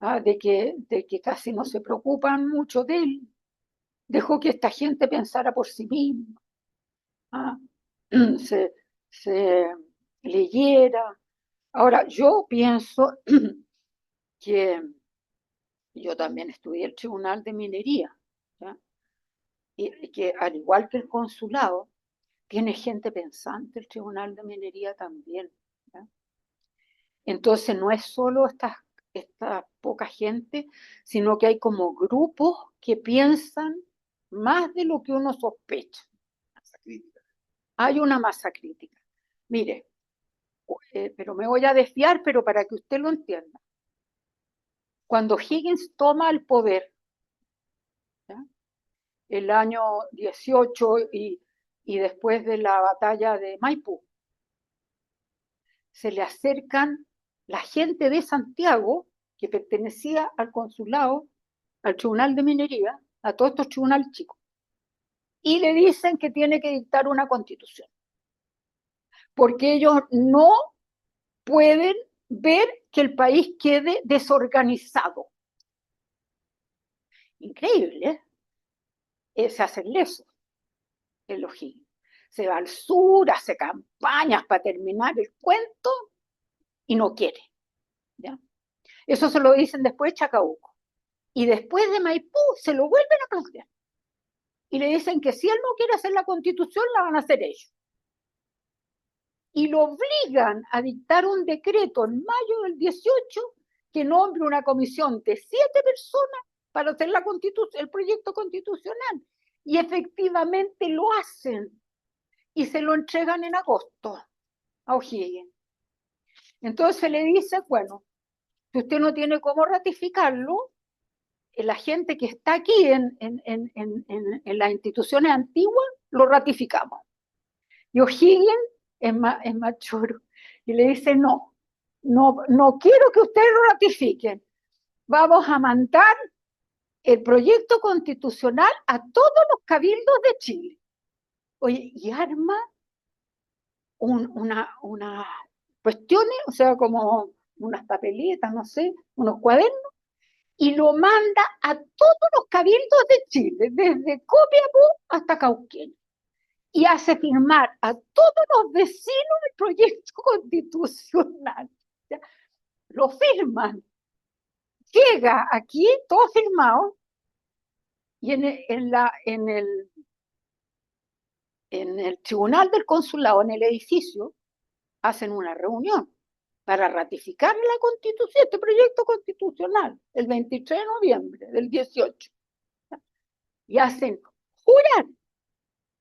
de que casi no se preocupan mucho de él, dejó que esta gente pensara por sí misma, se, se leyera. Ahora, yo pienso que yo también estudié el Tribunal de Minería, ¿ya? Y que al igual que el consulado, tiene gente pensante el Tribunal de Minería también, ¿ya? Entonces no es solo esta poca gente, sino que hay como grupos que piensan más de lo que uno sospecha. Hay una masa crítica. Mire, pero me voy a desviar, pero para que usted lo entienda. Cuando Higgins toma el poder, ¿ya? El año 18 y después de la batalla de Maipú, se le acercan la gente de Santiago, que pertenecía al consulado, al Tribunal de Minería, a todos estos tribunales chicos, y le dicen que tiene que dictar una constitución, porque ellos no pueden ver que el país quede desorganizado. Increíble, ¿eh? Se hacen lesos en los Higgins. Se va al sur, hace campañas para terminar el cuento y no quiere, ¿ya? Eso se lo dicen después de Chacabuco. Y después de Maipú se lo vuelven a plantear. Y le dicen que si él no quiere hacer la constitución, la van a hacer ellos. Y lo obligan a dictar un decreto en mayo del 18 que nombre una comisión de 7 personas para hacer el proyecto constitucional. Y efectivamente lo hacen. Y se lo entregan en agosto a O'Higgins. Entonces le dice, bueno, si usted no tiene cómo ratificarlo, la gente que está aquí en las instituciones antiguas, lo ratificamos. Y O'Higgins es más choro. Y le dice, no quiero que ustedes lo ratifiquen. Vamos a mandar el proyecto constitucional a todos los cabildos de Chile. Oye, y arma una cuestiones, o sea, como unas papeletas, no sé, unos cuadernos, y lo manda a todos los cabildos de Chile, desde Copiapó hasta Cauquenes, y hace firmar a todos los vecinos el proyecto constitucional. ¿Ya? Lo firman, llega aquí todo firmado, y en el tribunal del consulado, en el edificio, hacen una reunión para ratificar la constitución, este proyecto constitucional, el 23 de noviembre del 18. Y hacen jurar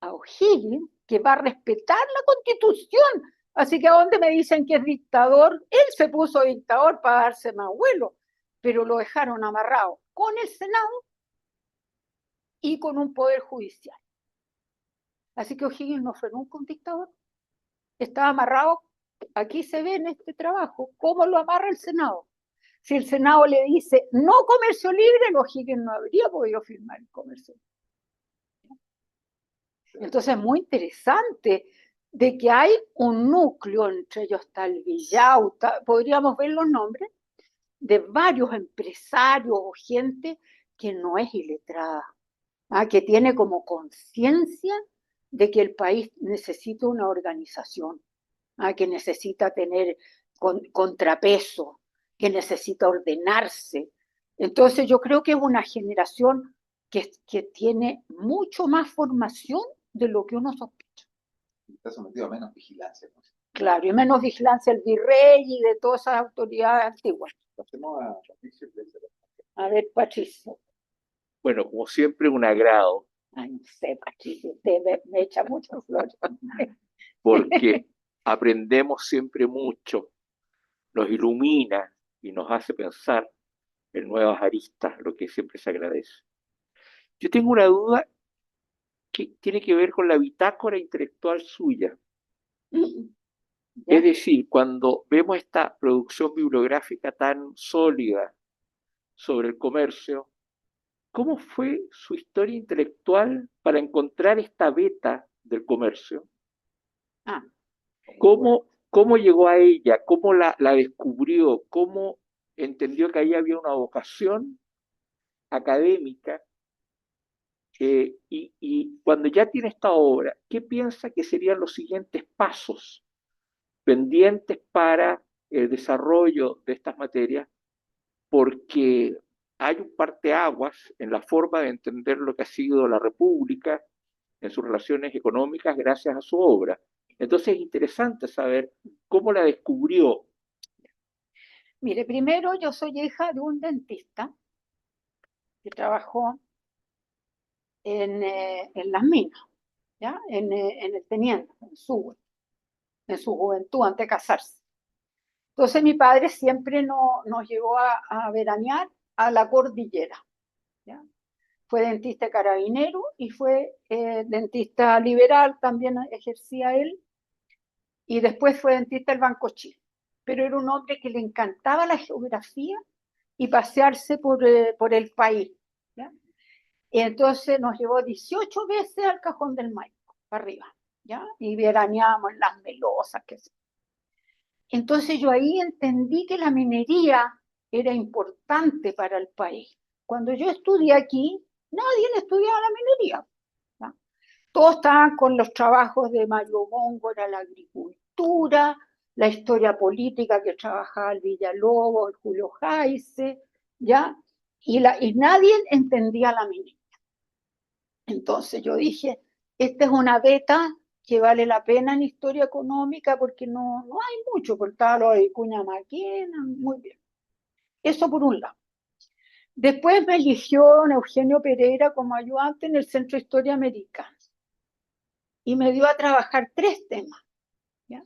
a O'Higgins que va a respetar la constitución. Así que a donde me dicen que es dictador, él se puso dictador para darse más vuelo, pero lo dejaron amarrado con el Senado y con un poder judicial. Así que O'Higgins no fue nunca un dictador. Estaba amarrado. Aquí se ve en este trabajo cómo lo amarra el Senado. Si el Senado le dice no comercio libre, O'Higgins no habría podido firmar el comercio libre. Entonces es muy interesante de que hay un núcleo, entre ellos está el Villauta, podríamos ver los nombres, de varios empresarios o gente que no es iletrada, que tiene como conciencia de que el país necesita una organización, que necesita tener contrapeso, que necesita ordenarse. Entonces yo creo que es una generación que tiene mucho más formación de lo que uno sospecha. Está sometido a menos vigilancia, ¿no? Claro, y menos vigilancia del virrey y de todas esas autoridades antiguas. Pasemos a Patricio. A ver, Patricio. Bueno, como siempre, un agrado, Ay, no sé, Patricio, usted me echa muchas flores. porque aprendemos siempre mucho, nos ilumina y nos hace pensar en nuevas aristas, lo que siempre se agradece. Yo tengo una duda que tiene que ver con la bitácora intelectual suya. Es decir, cuando vemos esta producción bibliográfica tan sólida sobre el comercio, ¿cómo fue su historia intelectual para encontrar esta beta del comercio? Ah, ¿Cómo llegó a ella? ¿Cómo la descubrió? ¿Cómo entendió que ahí había una vocación académica? Y cuando ya tiene esta obra, ¿qué piensa que serían los siguientes pasos pendientes para el desarrollo de estas materias? Porque hay un parteaguas en la forma de entender lo que ha sido la República en sus relaciones económicas gracias a su obra. Entonces es interesante saber cómo la descubrió. mire, primero yo soy hija de un dentista que trabajó en las minas, ¿ya? En el teniente, en su juventud, antes de casarse. Entonces mi padre siempre nos llevó a veranear a la cordillera, ¿ya? Fue dentista carabinero y fue dentista liberal, también ejercía él, y después fue dentista del Banco Chile. Pero era un hombre que le encantaba la geografía y pasearse por el país, ¿ya? Y entonces nos llevó 18 veces al Cajón del Maipo, para arriba, ¿ya? Y veraneamos en las Melosas, qué sé. Entonces yo ahí entendí que la minería era importante para el país. Cuando yo estudié aquí, nadie estudiaba la minería, ¿ya? Todos estaban con los trabajos de Mario Góngora, la agricultura, la historia política que trabajaba el Villalobos, el Julio Jaice, ¿ya? Y nadie entendía la minería. Entonces yo dije, esta es una beta que vale la pena en historia económica porque no hay mucho, por tal lo de Cuña Maquena, muy bien. Eso por un lado. Después me eligió don Eugenio Pereira como ayudante en el Centro de Historia Americana y me dio a trabajar 3 temas, ¿ya?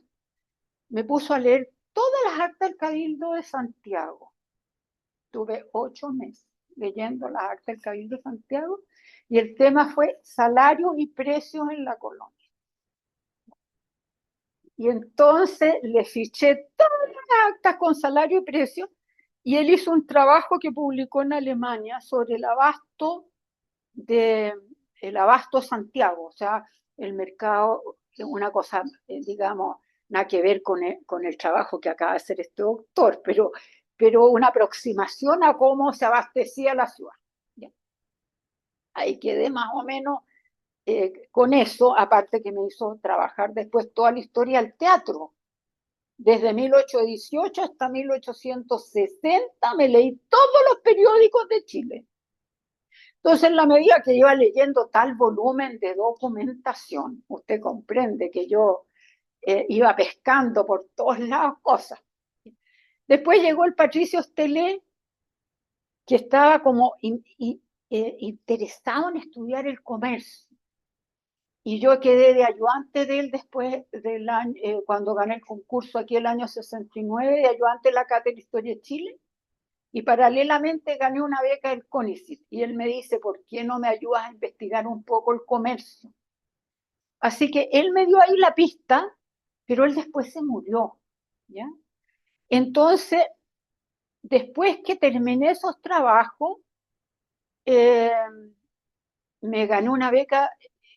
Me puso a leer todas las actas del Cabildo de Santiago. Tuve 8 meses leyendo las actas del Cabildo de Santiago y el tema fue salarios y precios en la colonia. Y entonces le fiché todas las actas con salario y precio y él hizo un trabajo que publicó en Alemania sobre el abasto Santiago, o sea, el mercado, una cosa, digamos, nada que ver con el trabajo que acaba de hacer este doctor, pero una aproximación a cómo se abastecía la ciudad. ¿Ya? Ahí quedé más o menos con eso, aparte que me hizo trabajar después toda la historia del teatro. Desde 1818 hasta 1860 me leí todos los periódicos de Chile. Entonces, en la medida que iba leyendo tal volumen de documentación, usted comprende que yo iba pescando por todos lados cosas. Después llegó el Patricio Estelé, que estaba como interesado en estudiar el comercio. Y yo quedé de ayudante de él después del año, cuando gané el concurso aquí el año 69, de ayudante de la Cátedra de Historia de Chile. Y paralelamente gané una beca del CONICYT. Y él me dice, ¿por qué no me ayudas a investigar un poco el comercio? Así que él me dio ahí la pista, pero él después se murió, ¿ya? Entonces, después que terminé esos trabajos, eh, me gané una beca.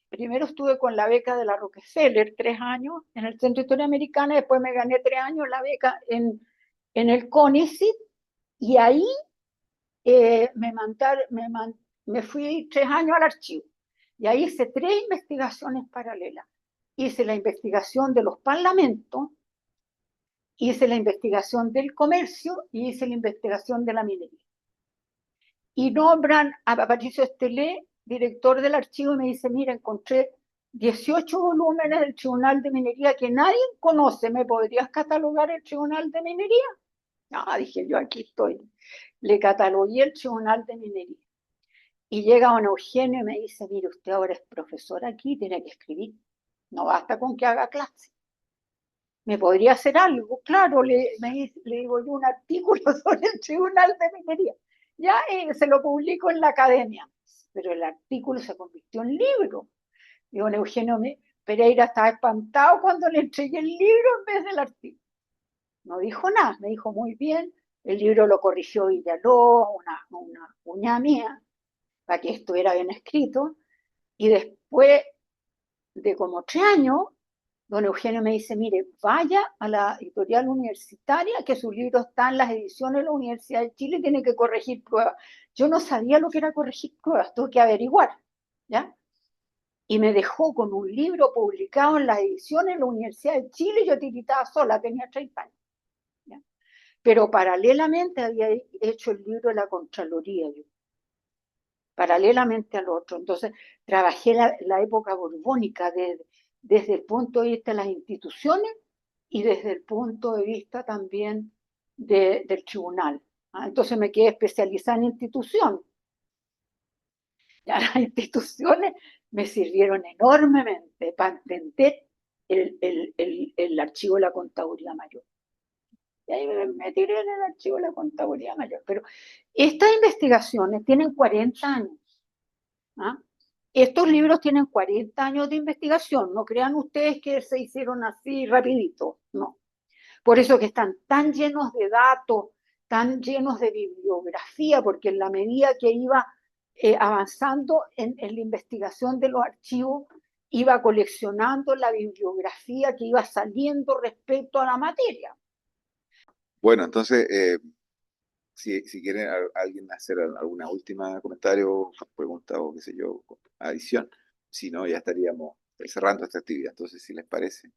Primero estuve con la beca de la Rockefeller 3 años en el Centro de Historia Americana, después me gané 3 años la beca en el CONICYT, y ahí me fui 3 años al archivo. Y ahí hice 3 investigaciones paralelas. Hice la investigación de los parlamentos, hice la investigación del comercio y hice la investigación de la minería. Y nombran a Patricio Estelé, director del archivo, y me dice, mira, encontré 18 volúmenes del Tribunal de Minería que nadie conoce. ¿Me podrías catalogar el Tribunal de Minería? No, dije yo, aquí estoy. Le catalogué el Tribunal de Minería. Y llega don Eugenio y me dice, mire, usted ahora es profesor aquí, tiene que escribir. No basta con que haga clase. ¿Me podría hacer algo? Claro, le digo yo un artículo sobre el Tribunal de Minería. Ya se lo publico en la academia. Pero el artículo se convirtió en libro. Y don Eugenio Pereira estaba espantado cuando le entregué el libro en vez del artículo. No dijo nada, me dijo muy bien. El libro lo corrigió Villalobos, una cuñada mía. para que estuviera bien escrito, y después de como 3 años, don Eugenio me dice, mire, vaya a la editorial universitaria, que su libro está en las ediciones de la Universidad de Chile y tiene que corregir pruebas. Yo no sabía lo que era corregir pruebas, tuve que averiguar, ¿ya? Y me dejó con un libro publicado en las ediciones de la Universidad de Chile, y yo tiritaba sola, tenía 30 años, ¿ya? Pero paralelamente había hecho el libro de la Contraloría, yo, paralelamente al otro. Entonces, trabajé la época borbónica desde el punto de vista de las instituciones y desde el punto de vista también del tribunal. Entonces me quedé especializada en instituciones. Ya las instituciones me sirvieron enormemente para entender el archivo de la Contaduría Mayor. Y ahí me tiré en el archivo de la Contaduría Mayor. Pero estas investigaciones tienen 40 años. ¿Ah? Estos libros tienen 40 años de investigación, no crean ustedes que se hicieron así rapidito, no. Por eso que están tan llenos de datos, tan llenos de bibliografía, porque en la medida que iba avanzando en la investigación de los archivos, iba coleccionando la bibliografía que iba saliendo respecto a la materia. Bueno, entonces, si quieren alguien hacer alguna última comentario, pregunta o qué sé yo, adición, si no, ya estaríamos cerrando esta actividad. Entonces, si les parece,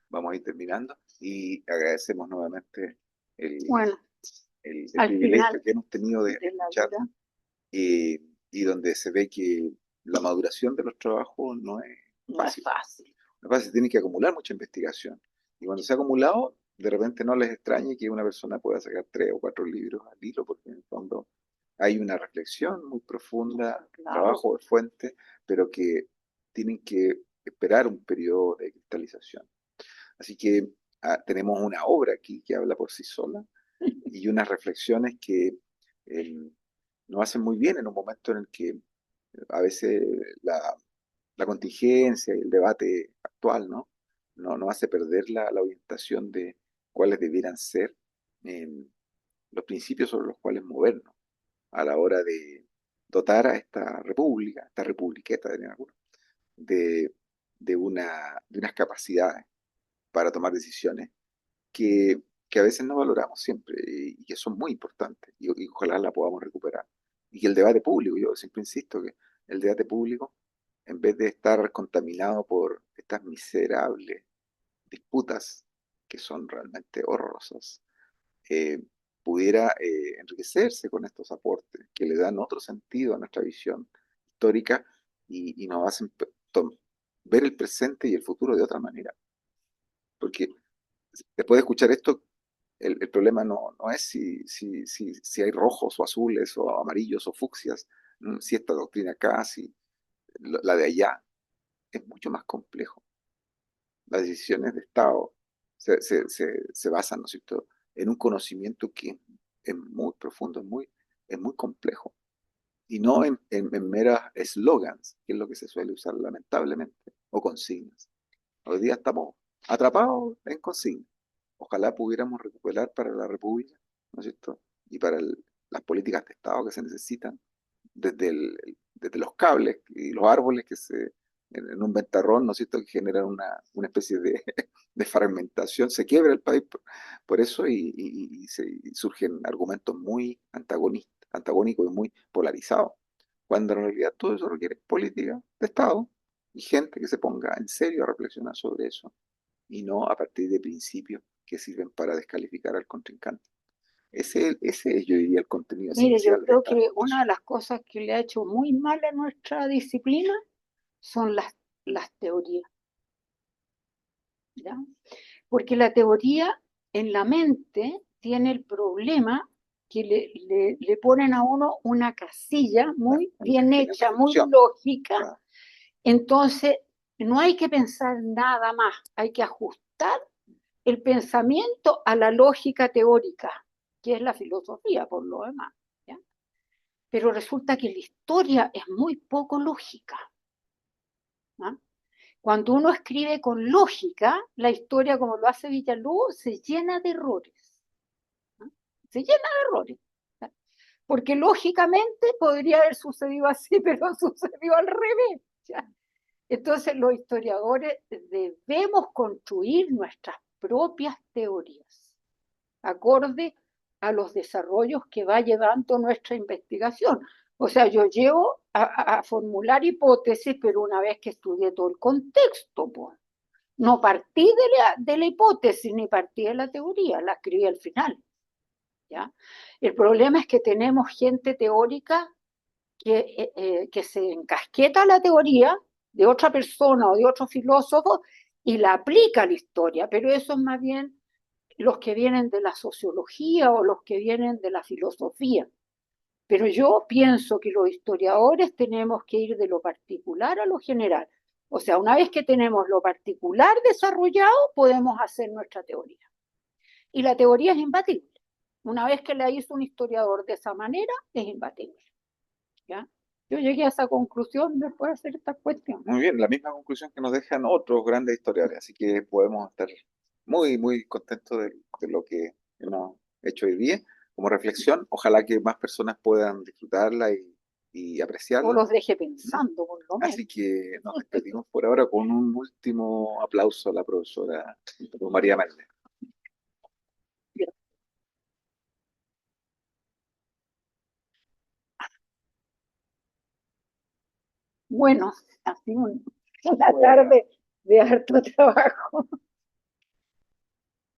vamos a ir terminando y agradecemos nuevamente Bueno, el al privilegio final que hemos tenido de de la escuchar vida, y donde se ve que la maduración de los trabajos no es no es fácil. fácil. Lo que pasa es que tiene que acumular mucha investigación. Y cuando se ha acumulado, de repente no les extrañe que una persona pueda sacar 3 o 4 libros al hilo, porque en el fondo hay una reflexión muy profunda, Claro. trabajo de fuente, pero que tienen que esperar un periodo de cristalización. Así que tenemos una obra aquí que habla por sí sola y unas reflexiones que eh, nos hacen muy bien en un momento en el que a veces la contingencia y el debate actual, ¿no? No hace perder la orientación de cuáles debieran ser eh, los principios sobre los cuales movernos a la hora de dotar a esta república, esta republiqueta de algunos, de, de unas capacidades para tomar decisiones que a veces no valoramos siempre y que son muy importantes y ojalá la podamos recuperar. Y que el debate público, yo siempre insisto que el debate público, en vez de estar contaminado por estas miserables disputas que son realmente horrorosas, eh, pudiera enriquecerse con estos aportes que le dan otro sentido a nuestra visión histórica y nos hacen ver el presente y el futuro de otra manera. Porque después de escuchar esto, el problema no es si hay rojos o azules o amarillos o fucsias, si esta doctrina acá, si la de allá, es mucho más complejo. Las decisiones de Estado se basan, ¿no es cierto?, en un conocimiento que es muy profundo, es muy complejo, y no en meras eslogans, que es lo que se suele usar lamentablemente, o consignas. Hoy día estamos atrapados en consignas. Ojalá pudiéramos recuperar para la República, ¿no es cierto? Y para las políticas de Estado que se necesitan, desde los cables y los árboles que en un ventarrón, ¿no es cierto?, que generan una especie de, de fragmentación, se quiebra el país por eso y surgen argumentos muy antagónicos y muy polarizados, cuando en realidad todo eso requiere política de Estado y gente que se ponga en serio a reflexionar sobre eso y no a partir de principios que sirven para descalificar al contrincante. Ese es, yo diría, el contenido Mire, yo esencial de creo esta que una de presentación. las cosas que le ha hecho muy mal a nuestra disciplina son las teorías, ¿ya? Porque la teoría en la mente tiene el problema que le ponen a uno una casilla muy bien Tiene hecha, muy reducción. lógica. Claro. Entonces, no hay que pensar nada más, hay que ajustar el pensamiento a la lógica teórica, que es la filosofía por lo demás, ¿ya? Pero resulta que la historia es muy poco lógica, ¿no? Cuando uno escribe con lógica, la historia, como lo hace Villalobos, se llena de errores, ¿no? Se llena de errores, ¿no? porque lógicamente podría haber sucedido así, pero sucedió al revés. ¿Ya? Entonces los historiadores debemos construir nuestras propias teorías, acorde a los desarrollos que va llevando nuestra investigación. O sea, yo llevo a formular hipótesis, pero una vez que estudié todo el contexto, pues. No partí de la hipótesis ni partí de la teoría, la escribí al final. ¿Ya? El problema es que tenemos gente teórica que se encasqueta la teoría de otra persona o de otro filósofo y la aplica a la historia, pero eso es más bien los que vienen de la sociología o los que vienen de la filosofía. Pero yo pienso que los historiadores tenemos que ir de lo particular a lo general. O sea, una vez que tenemos lo particular desarrollado, podemos hacer nuestra teoría. Y la teoría es imbatible. Una vez que la hizo un historiador de esa manera, es imbatible. ¿Ya? Yo llegué a esa conclusión después de hacer esta cuestión. Muy bien, la misma conclusión que nos dejan otros grandes historiadores, así que podemos estar muy, muy contentos de lo que hemos hecho hoy día como reflexión. Ojalá que más personas puedan disfrutarla y O apreciarla. los deje pensando, por lo menos. Así que nos despedimos por ahora con un último aplauso a la profesora María Méndez. Bueno, ha sido una tarde de harto trabajo.